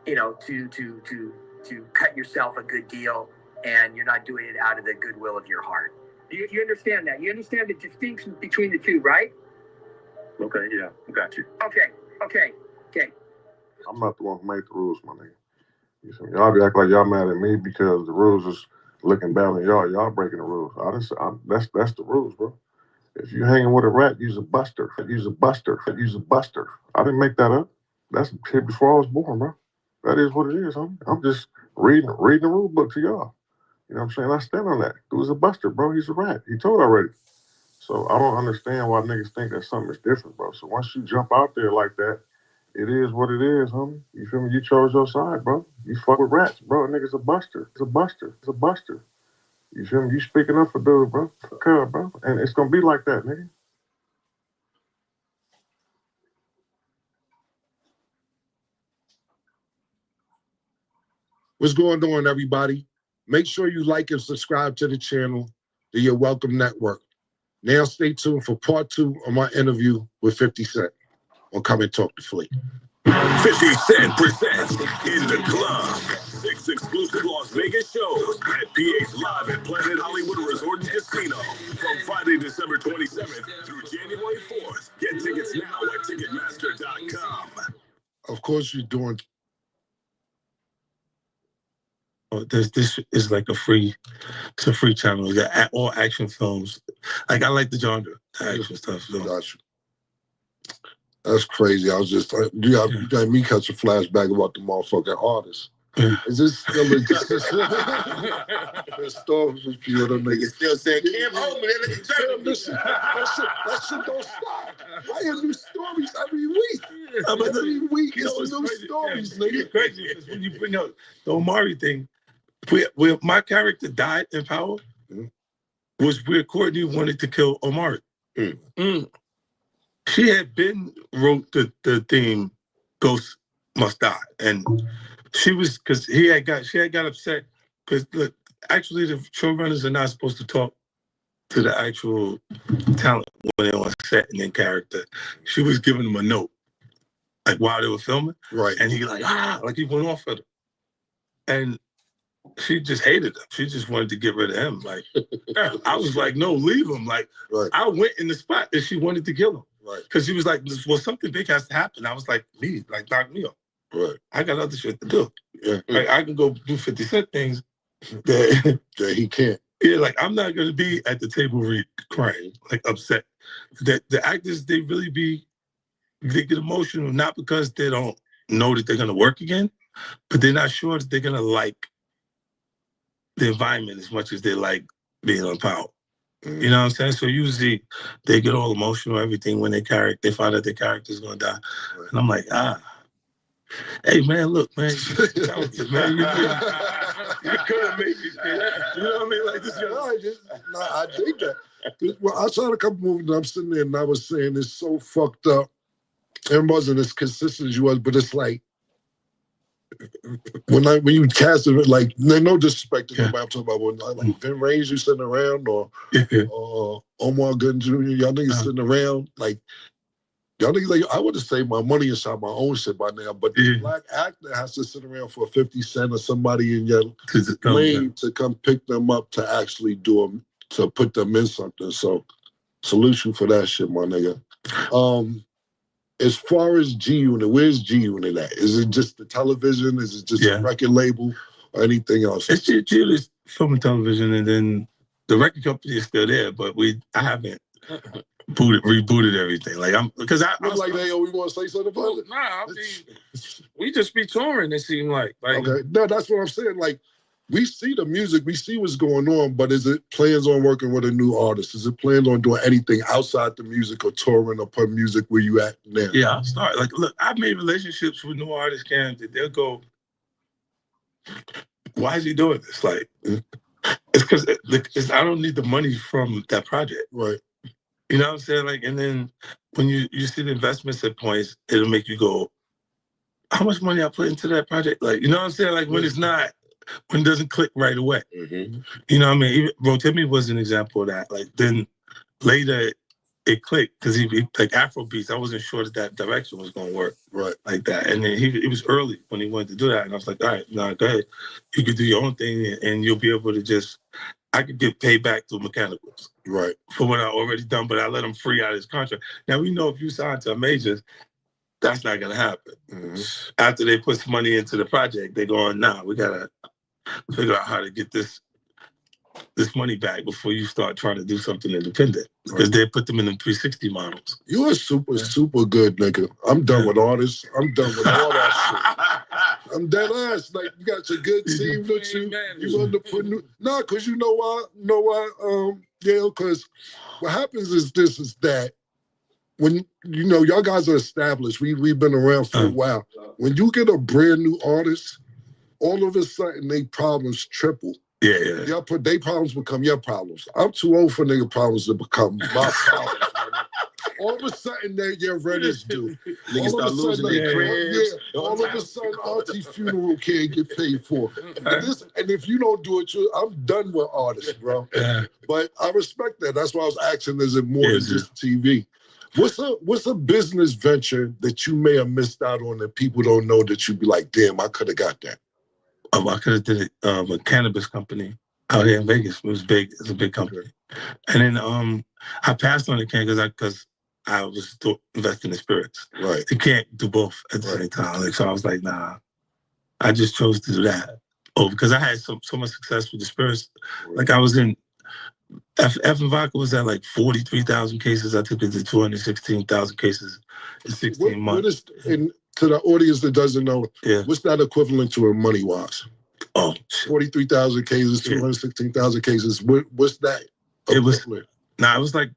to cut yourself a good deal, and you're not doing it out of the goodwill of your heart. You understand that? You understand the distinction between the two, right? Okay, yeah, I got you. Okay. I'm not the one who made the rules, my nigga. You see, y'all be acting like y'all mad at me because the rules is looking bad on y'all. Y'all breaking the rules. That's the rules, bro. If you hanging with a rat, use a buster. Use a buster. I didn't make that up. That's here before I was born, bro. That is what it is, homie. I'm just reading the rule book to y'all. You know what I'm saying? I stand on that. Dude's a buster, bro. He's a rat. He told already. So I don't understand why niggas think that something is different, bro. So once you jump out there like that, it is what it is, homie. You feel me? You chose your side, bro. You fuck with rats, bro. A nigga's a buster. It's a buster. You feel me? You speaking up for dude, bro. Fuck her, bro. And it's gonna be like that, nigga. What's going on, everybody? Make sure you like and subscribe to the channel, the Your Welcome Network. Now stay tuned for part 2 of my interview with 50 Cent on Come and Talk to Flea. 50 Cent presents In the Club. 6 exclusive Las Vegas shows at PA's Live at Planet Hollywood Resort and Casino from Friday, December 27th through January 4th. Get tickets now at Ticketmaster.com. Of course, you're doing. This is like it's a free channel. We got all action films. Like I like the genre, the action stuff. So. Gotcha. That's crazy. I was just, you got me catch a flashback about the motherfucking artist. Is this still a stories with you? Them niggas still saying, Cam home, listen, that shit don't stop. I hear new stories every week. Every week is new stories, nigga. It's crazy because when you bring up the Omari thing, where my character died in Power was where Courtney wanted to kill Omari. She had been wrote the theme "Ghost Must Die," and she was because she had got upset because actually the showrunners are not supposed to talk to the actual talent when they're on set and in character. She was giving them a note like while they were filming, right? And he like he went off at her, and she just hated him. She just wanted to get rid of him. Like I was like, no, leave him. Like I went in the spot that she wanted to kill him. Right. Because she was like, well, something big has to happen. I was like, knock me off. Right. I got other shit to do. Yeah. Like, I can go do 50 Cent things that he can't. Yeah, like, I'm not going to be at the table crying, like, upset. That the actors, they get emotional, not because they don't know that they're going to work again, but they're not sure that they're going to like the environment as much as they like being on Power. You know what I'm saying? So usually they get all emotional, everything when they find out their character's gonna die. Right. And I'm like, hey man, look, man, talented, man. You could make it, man. You know what I mean? Like this guy. I dig that. Well, I saw a couple movies and I'm sitting there and I was saying it's so fucked up. It wasn't as consistent as you was, but it's like when you cast it, like no disrespect to nobody, I'm talking about when like Vin Rames, you sitting around, or Omar Gunn Jr., y'all niggas sitting around, like y'all niggas like I would have saved my money and shot my own shit by now, but the black actor has to sit around for 50 Cent or somebody in your lane to come pick them up to actually do them, to put them in something. So solution for that shit, my nigga. As far as G-Unit, where's G-Unit at? Is it just the television? Is it just a record label or anything else? It's G-Unit film and television, and then the record company is still there, but I haven't rebooted everything. Like I was like, hey, we want to say something about it? Nah, we just be touring, it seemed like. Okay, no, that's what I'm saying. Like, we see the music, we see what's going on, but is it plans on working with a new artist? Is it plans on doing anything outside the music or touring or putting music where you at now? Yeah, I'll start. Like, look, I've made relationships with new artists, Cam, that they'll go, why is he doing this? Like, it's because I don't need the money from that project. Right. You know what I'm saying? Like, and then when you see the investments at points, it'll make you go, how much money I put into that project? Like, you know what I'm saying? Like, when it's not, when it doesn't click right away. You know what I mean? Even Rotimi was an example of that. Like, then later it clicked because he like Afro beats. I wasn't sure that direction was going to work like that. And then it was early when he wanted to do that. And I was like, all right, go ahead. You could do your own thing and you'll be able to just I could get paid back through mechanicals. Right. For what I already done, but I let him free out of his contract. Now, we know if you sign to a major, that's not going to happen. After they put some money into the project, they go on, nah, we got to figure out how to get this money back before you start trying to do something independent. Because they put them in the 360 models. You're a super good nigga. I'm done with artists. I'm done with all that shit. I'm dead ass. Like, you got your good team with you. You want to put because you know why? Yeah, because what happens is that when, you know, y'all guys are established, we've been around for a while. When you get a brand new artist, all of a sudden they problems triple. Yeah. Y'all put their problems become your problems. I'm too old for nigga problems to become my problems. All of a sudden they're ready to do. Niggas start losing their cribs. All of a sudden auntie funeral can't get paid for. And if you don't do it, I'm done with artists, bro. But I respect that. That's why I was asking, is it more than just TV? What's a business venture that you may have missed out on that people don't know that you'd be like, damn, I could have got that? I could have did it a cannabis company out here in Vegas. It was big. It's a big company. And then I passed on it because I was investing in spirits. Right. You can't do both at the same time. Like, so I was like, nah. I just chose to do that. Because I had so much success with the spirits. Like, I was in F and Vodka was at like 43,000 cases. I took it to 216,000 cases in 16 months. To the audience that doesn't know, what's that equivalent to in money-wise? 43,000 cases, 216,000 cases. What's that equivalent? It was like,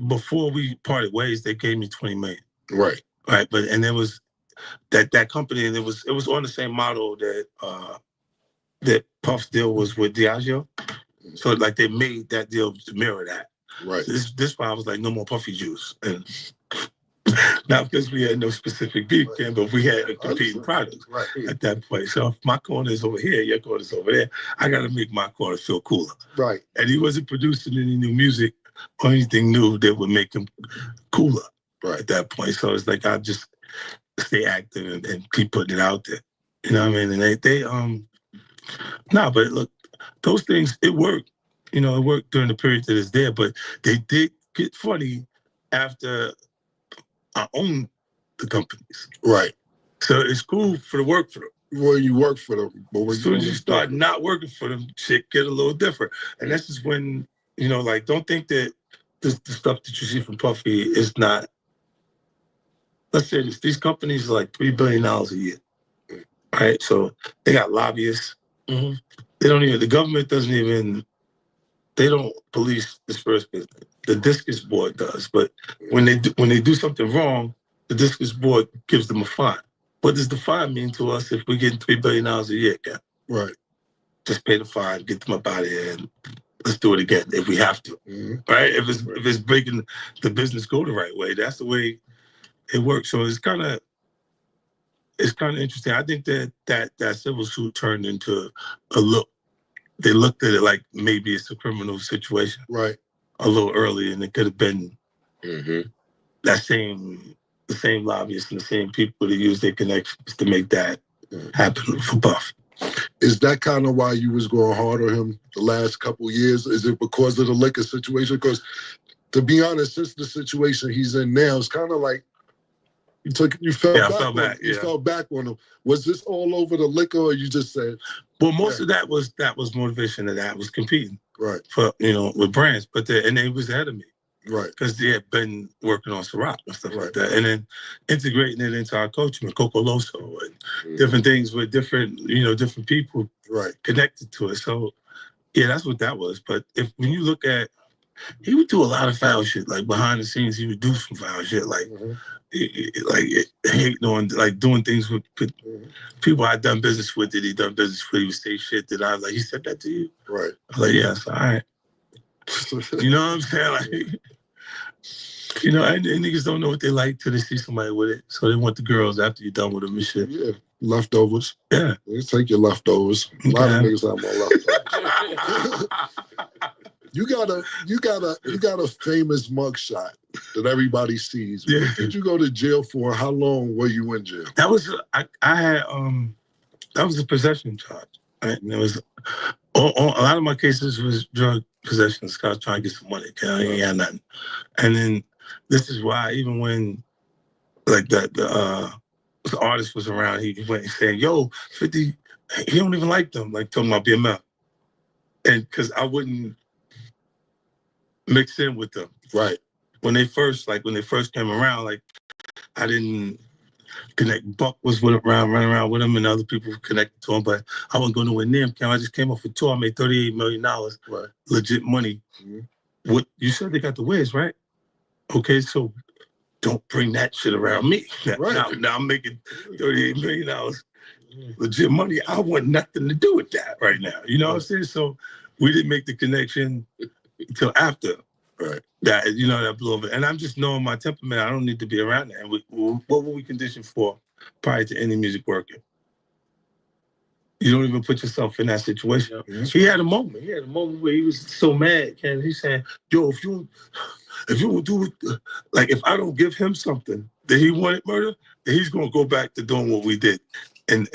before we parted ways, they gave me 20 million. Right. Right. And there was that company, and it was on the same model that Puff's deal was with Diageo. So like they made that deal to mirror that. Right. So this why I was like, no more puffy juice. And not because we had no specific beef, but we had a competing product at that point. So if my corner is over here, your corner is over there, I got to make my corner feel cooler. Right. And he wasn't producing any new music or anything new that would make him cooler at that point. So it's like I just stay active and keep putting it out there. You know what I mean? And but look, those things, it worked. You know, it worked during the period that it's there, but they did get funny after I owned the companies. Right. So it's cool to work for them. Well, you work for them. But as soon as you start not working for them, shit get a little different. And that's just when, you know, like, don't think that the stuff that you see from Puffy is not, let's say this, these companies are like $3 billion a year. Right? So they got lobbyists. Mm-hmm. The government doesn't even, they don't police the spirits business. The discus board does, but when they do something wrong, the discus board gives them a fine. What does the fine mean to us if we're getting $3 billion a year, Cap? Right. Just pay the fine, get them up out of here, and let's do it again if we have to. Mm-hmm. Right? If it's breaking the business go the right way, that's the way it works. So it's kind of interesting. I think that civil suit turned into a look. They looked at it like maybe it's a criminal situation. Right. A little early, and it could have been the same lobbyists and the same people that use their connections to make that happen for Puff. Is that kind of why you was going hard on him the last couple of years? Is it because of the liquor situation? Because, to be honest, since the situation he's in now, it's kind of like you fell back on him. Was this all over the liquor, or you just said? Well, most of that was motivation. That was competing. Right. For, with brands, and they was ahead of me. Right. Because they had been working on Ciroc and stuff like that. And then integrating it into our coaching with Coco Loso and different things with different people connected to it. So yeah, that's what that was. But when you look at, he would do a lot of foul shit. Like behind the scenes, he would do some foul shit. Like hating on, like doing things with people I'd done business with that he done business with. He would say shit that I was like, he said that to you? Right. I was like, yes, all right. You know what I'm saying? Like, and niggas don't know what they like till they see somebody with it. So they want the girls after you're done with them and shit. Yeah, leftovers. Yeah. You take your leftovers. A lot of niggas have more leftovers. You got a famous mugshot that everybody sees. Yeah. What did you go to jail for? How long were you in jail? That was I had that was a possession charge. Right? And it was a lot of my cases was drug possession. I was trying to get some money. I ain't had nothing. And then this is why even when like the artist was around, he went and said, "Yo, 50, he don't even like them." Like talking about BMF, and because I wouldn't mix in with them. Right. When they first came around, like I didn't connect. Buck was running around with him, and other people connected to him, but I wasn't going nowhere near him. I just came off a tour. I made $38 million, right? Legit money. Mm-hmm. What you said? They got the Wiz, right? Okay, so don't bring that shit around me. Right. Now I'm making $38 million, legit money. I want nothing to do with that right now. You know what I'm saying? So we didn't make the connection until after. Right. That that blew over. And I'm just knowing my temperament. I don't need to be around that. And what were we conditioned for prior to any music working? You don't even put yourself in that situation. Yeah, he had a moment. He had a moment where he was so mad. He said, "Yo, if you would do it, like if I don't give him something that he wanted, murder, then he's gonna go back to doing what we did." And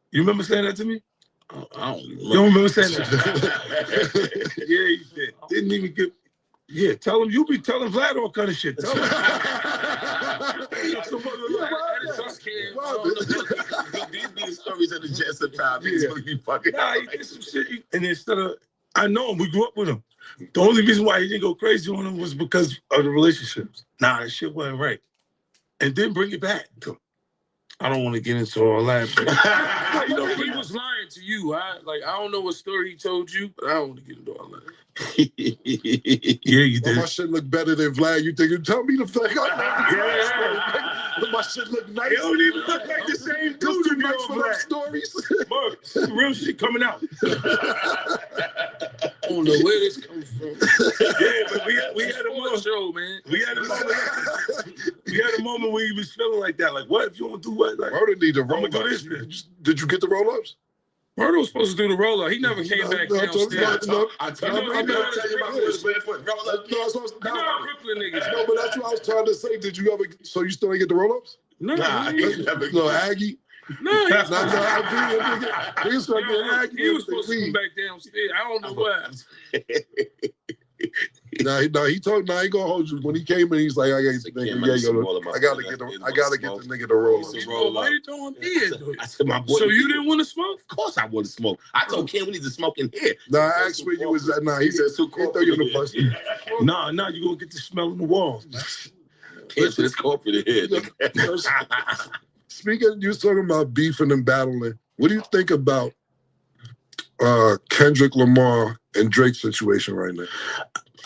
you remember saying that to me? I don't remember. You don't remember saying that? Yeah, he did. Didn't even give. Yeah, tell him you be telling Vlad all kind of shit. Tell him. These be the stories of the Jets and Power. Nah, he did some shit. And instead of, I know him, we grew up with him. The only reason why he didn't go crazy on him was because of the relationships. Nah, that shit wasn't right. And then bring it back. I don't want to get into all that. But, he was lying to you. I don't know what story he told you, but I don't want to get into all that. Yeah, you did. My shit look better than Vlad. You think you tell me the thing? My shit look nice. It don't even look like the same dude to be on Vlad. Stories. Real shit coming out. I don't know where this comes from. Yeah, but we had a moment. Show, man. We had a moment where he was feeling like that. Like, what if you don't do what? Like, Murder need to roll up. Did you get the roll ups? Murder was supposed to do the roll up. He never came back downstairs. I tell you about this. Brooklyn niggas. No, but that's what I was trying to say. Did you ever? So you still ain't get the roll ups? No, no, Aggie. No, he was supposed to come back downstairs. I don't know why. He told. He gonna hold you. When he came in, he's like, I gotta get the nigga to roll up. Why you throwing beer? I said, my boy. So you didn't want to smoke? Of course I want to smoke. I told Ken we need to smoke in here. I asked where you was at. He said too cold. He threw you in the bus. Nah, you gonna get the smell in the walls. It's this corporate in here. Speaking, you was talking about beefing and battling. What do you think about Kendrick Lamar and Drake's situation right now?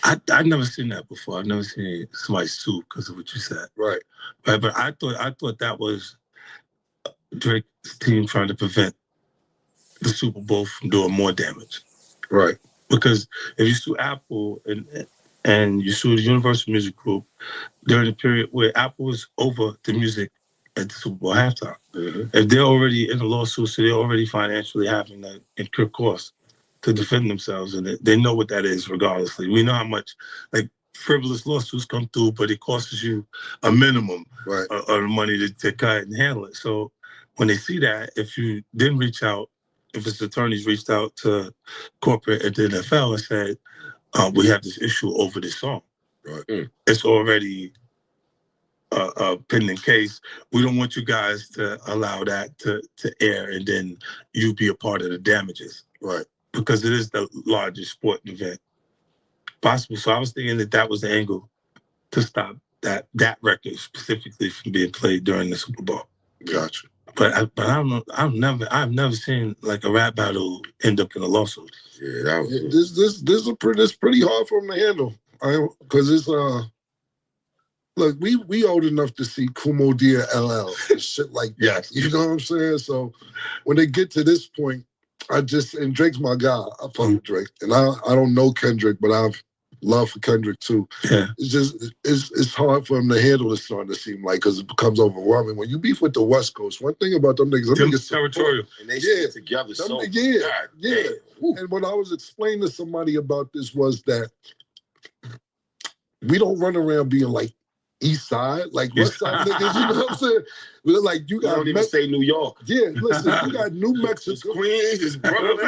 I've never seen that before. I've never seen somebody sue because of what you said. Right. But I thought that was Drake's team trying to prevent the Super Bowl from doing more damage. Right. Because if you sue Apple and you sue the Universal Music Group during the period where Apple was over the music at the Super Bowl halftime, if they're already in a lawsuit, so they're already financially having to incur costs to defend themselves, and they know what that is regardlessly. We know how much frivolous lawsuits come through, but it costs you a minimum of the money to cut and handle it. So when they see that, if you didn't reach out, if its attorneys reached out to corporate at the NFL and said, we have this issue over this song. Right. It's already a pending case. We don't want you guys to allow that to air and then you be a part of the damages. Right. Because it is the largest sporting event possible. So I was thinking that was the angle to stop that record specifically from being played during the Super Bowl. Gotcha. But I don't know. I've never seen a rap battle end up in a lawsuit. Yeah, that was this pretty hard for him to handle. Because it's look, we old enough to see Kumo Dia LL and shit like that. You know what I'm saying? So when they get to this point, and Drake's my guy. I fuck with Drake. And I don't know Kendrick, but I've love for Kendrick too. Yeah. It's hard for him to handle this song, to seem like, because it becomes overwhelming. When you beef with the West Coast, one thing about them niggas territorial. And they stick together so yeah. And when I was explaining to somebody about this was that we don't run around being like East Side, like West Side niggas, you know what I'm saying? But like you got don't even say New York. Yeah, listen, you got New Mexico. It's Queens, it's Brooklyn.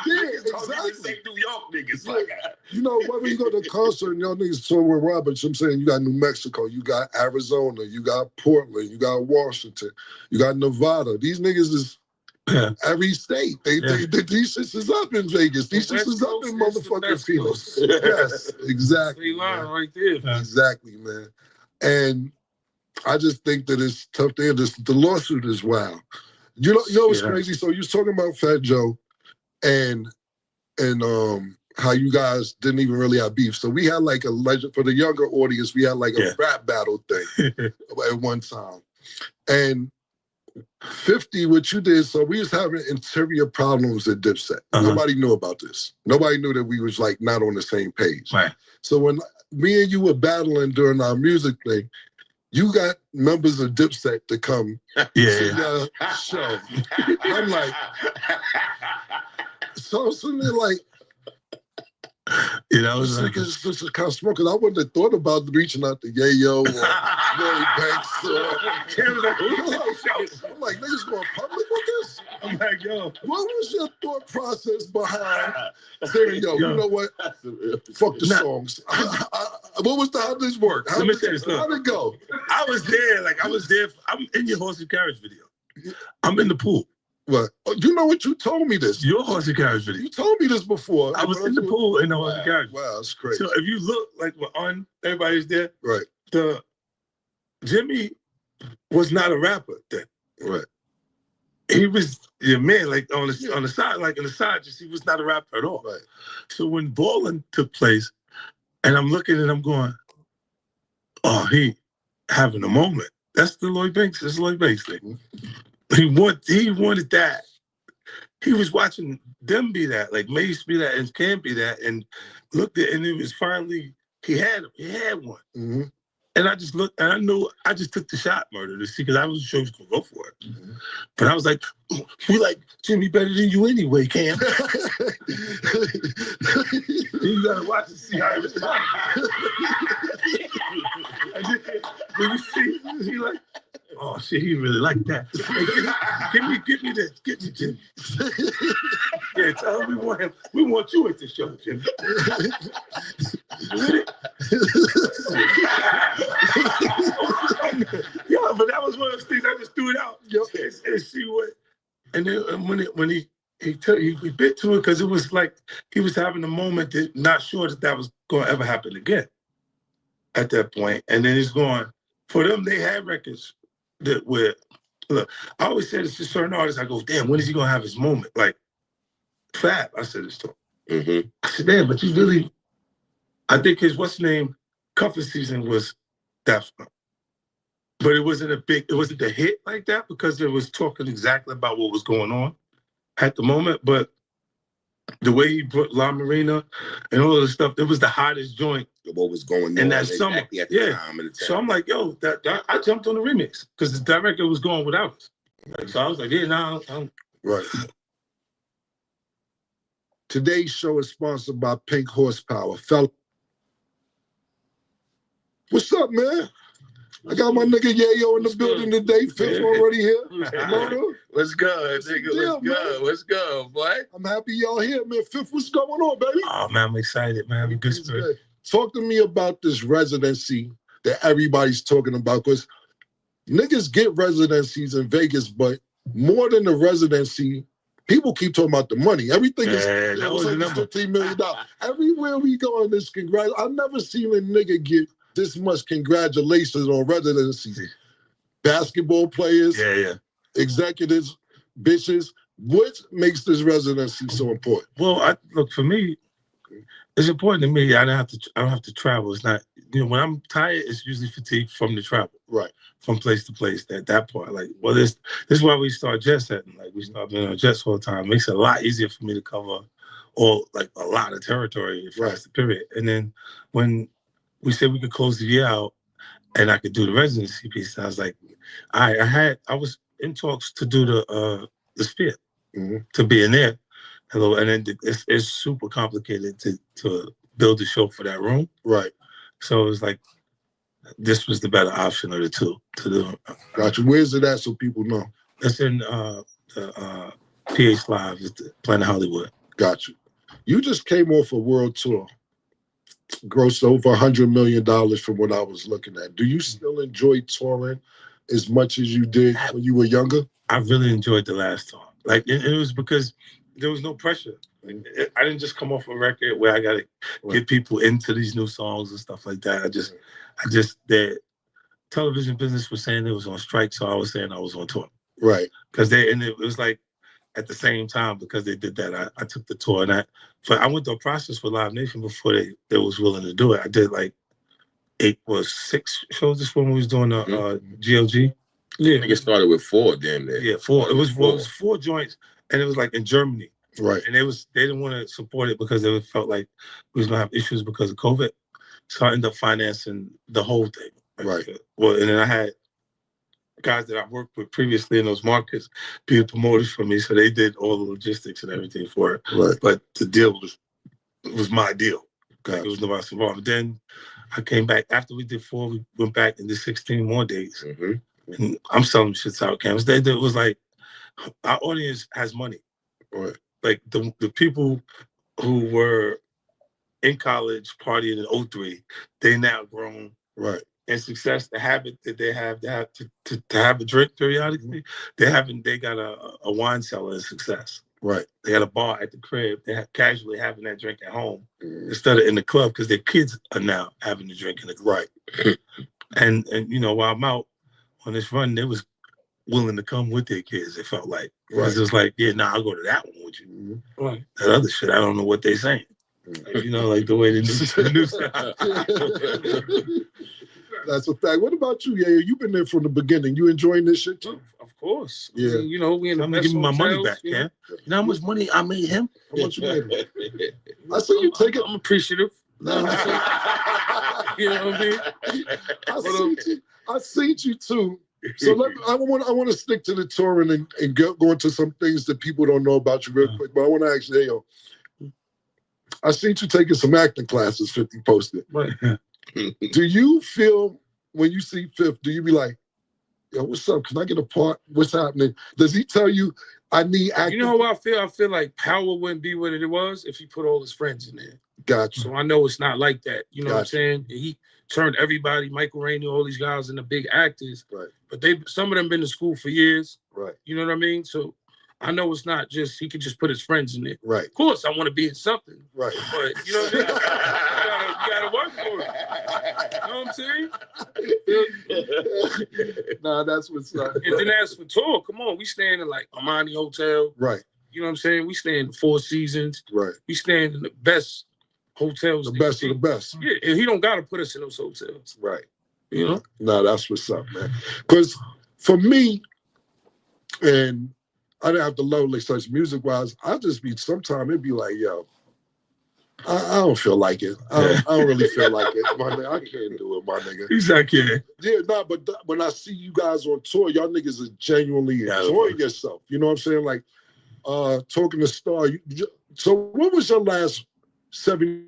Exactly. Say New York niggas. Like, you know, whether you go to a concert and y'all niggas tour with Roberts, I'm saying you got New Mexico, you got Arizona, you got Portland, you got Washington, you got Nevada. These niggas is every state. These shits is up in Vegas. These shits is up in motherfucking Phoenix. Yes, exactly. Right there. Exactly, man. And I just think that it's tough to end. The lawsuit is wild. You know what's crazy? So you was talking about Fat Joe and how you guys didn't even really have beef. So we had like a legend for the younger audience. We had like a rap battle thing at one time. And 50, what you did, so we was having interior problems at Dipset. Nobody knew about this. Nobody knew that we was like not on the same page. Right. So when me and you were battling during our music thing, you got members of Dipset to come to your show. I'm like, so I'm sitting there like, you know, it's like this is kind of smart, because I wouldn't have thought about reaching out to Yayo or Lloyd Banks. I'm like, niggas going public with this? I'm like, yo. What was your thought process behind saying, yo, you know what? Fuck the songs. How did this work? Let me say this. How'd it go? I was there. I'm in your horse and carriage video. I'm in the pool. What? Oh, you know what? You told me this. Your horse and carriage video. You told me this before. I was in the pool in the horse and carriage. Wow, that's crazy. So if you look, like we're on, everybody's there. Right. Jimmy was not a rapper then. Right. He was your man, like on the side, like in the side, just he was not a rapper at all. Right. So when Ballin' took place, and I'm looking and I'm going, oh, he having a moment. That's the Lloyd Banks. That's the Lloyd Banks thing. He wanted that. He was watching them be that, like Mace be that, and Cam be that, and looked at, and it was finally he had one. Mm-hmm. And I just looked, and I knew I just took the shot, Murder, to see, because I wasn't sure he was gonna go for it. Mm-hmm. But I was like, we like Jimmy better than you anyway, Cam. You gotta watch and see how he responds. When you see, he like, oh shit, he really like that. Give me this. Get you, Jimmy. Yeah, tell him we want you at the show, Jimmy. Yeah, but that was one of those things I just threw it out. And see what. And then when he bit to it, because it was like he was having a moment that not sure that was going to ever happen again at that point. And then he's going, for them, they had records that were, look, I always said it's to certain artists, I go, damn, when is he going to have his moment? Like, Fab, I said this to him. Mm-hmm. I said, damn, but you really, I think his, cuffing season was that, but it wasn't a hit like that, because it was talking exactly about what was going on at the moment. But the way he brought La Marina and all of the stuff, it was the hottest joint. What was going on in that summer? Exactly at the time. So I'm like, yo, I jumped on the remix because the director was going without us. Like, so I was like, yeah, nah, I'm right. Today's show is sponsored by Pink Horsepower. What's up, man? I got my nigga Yayo in the building today. Fifth already here. What's good, nigga? What's good, boy? I'm happy y'all here, man. Fifth, what's going on, baby? Oh, man, I'm excited, man. I'm good spirit. Talk to me about this residency that everybody's talking about, because niggas get residencies in Vegas, but more than the residency, people keep talking about the money. Everything is like $15 million. Everywhere we go in this I've never seen a nigga get this much congratulations on residency. Basketball players, executives, bitches. What makes this residency so important? Well, look, for me, it's important to me. I don't have to travel. It's not, when I'm tired, it's usually fatigue from the travel. Right. From place to place. That part. Like, well, this is why we start jet setting. Like, we start being on jets all the time. It makes it a lot easier for me to cover a lot of territory for the period. And then when we said we could close the year out and I could do the residency piece, I was like, I was in talks to do the Sphere, to be in there. And then it's super complicated to build a show for that room. Right. So it was like, this was the better option of the two to do. Gotcha. Where's it at so people know? It's in the PH Live at the Planet Hollywood. Gotcha. You just came off a world tour. Grossed over $100 million from what I was looking at. Do you still enjoy touring as much as you did when you were younger? I really enjoyed the last tour. Like, it was because there was no pressure. Like, I didn't just come off a record where I got to get people into these new songs and stuff like that. I just, the television business was saying it was on strike, so I was saying I was on tour. Right. Because it was like at the same time, because they did that, I took the tour, and I went through a process with Live Nation before they was willing to do it. I did like 6 shows this when we was doing the GLG. Yeah, I think it started with 4 damn near. Yeah, 4. It was 4 joints, and it was like in Germany. Right. And they didn't want to support it because they felt like we was gonna have issues because of COVID. So I ended up financing the whole thing. Right. Well, and then I had guys that I worked with previously in those markets be promoters for me, so they did all the logistics and everything for it. Right. But the deal was my deal. Like, it was nobody else involved. Then I came back after we did 4. We went back and did 16 more days. And I'm selling shits out campus. It was like our audience has money. Right. Like the people who were in college partying in 03, they now grown. Right. And success, the habit that they have to have a drink periodically, they got a wine cellar in Success. Right. They got a bar at the crib. They have casually having that drink at home instead of in the club, because their kids are now having the drink in the club. Right. and while I'm out on this run, they was willing to come with their kids. It felt like. Right. It was like, I'll go to that one with you. Right. That other shit, I don't know what they saying. Like the way the news. That's a fact. What about you, Yayo? You've been there from the beginning. You enjoying this shit too? Of course. Yeah. We in the best give me my money hotels, back, yeah. You know how much money I made him? How much you made him? I see you take it. I'm appreciative. You know what I mean? I seen you too. So I want to stick to the touring and go into some things that people don't know about you real quick. But I want to ask you, Yayo, I seen you taking some acting classes, 50 posted. Right. Do you feel when you see Fifth, do you be like, yo, what's up? Can I get a part? What's happening? Does he tell you, I need acting? You know how I feel? I feel like Power wouldn't be what it was if he put all his friends in there. Gotcha. So I know it's not like that. You know what I'm saying? He turned everybody, Michael Rainey, all these guys into big actors. Right. But some of them been to school for years. Right. You know what I mean? So I know it's not just he could just put his friends in there. Right. Of course, I want to be in something. Right. But you know what I mean? you gotta work for it. You know what I'm saying? Nah, that's what's up. And then as for tour, come on, we staying in like Amani Hotel. Right. You know what I'm saying? We staying in 4 Seasons. Right. We staying in the best hotels. The best of the best. Yeah, and he don't gotta put us in those hotels. Right. You know? Nah, that's what's up, man. Because for me, and I didn't have to love like such music-wise, sometimes it'd be like, yo, I don't feel like it. I don't really feel like it. My nigga, I can't do it, my nigga. Exactly. Yeah, but when I see you guys on tour, y'all niggas are genuinely enjoying yourself. You know what I'm saying? Like, talking to Star. So what was your last 7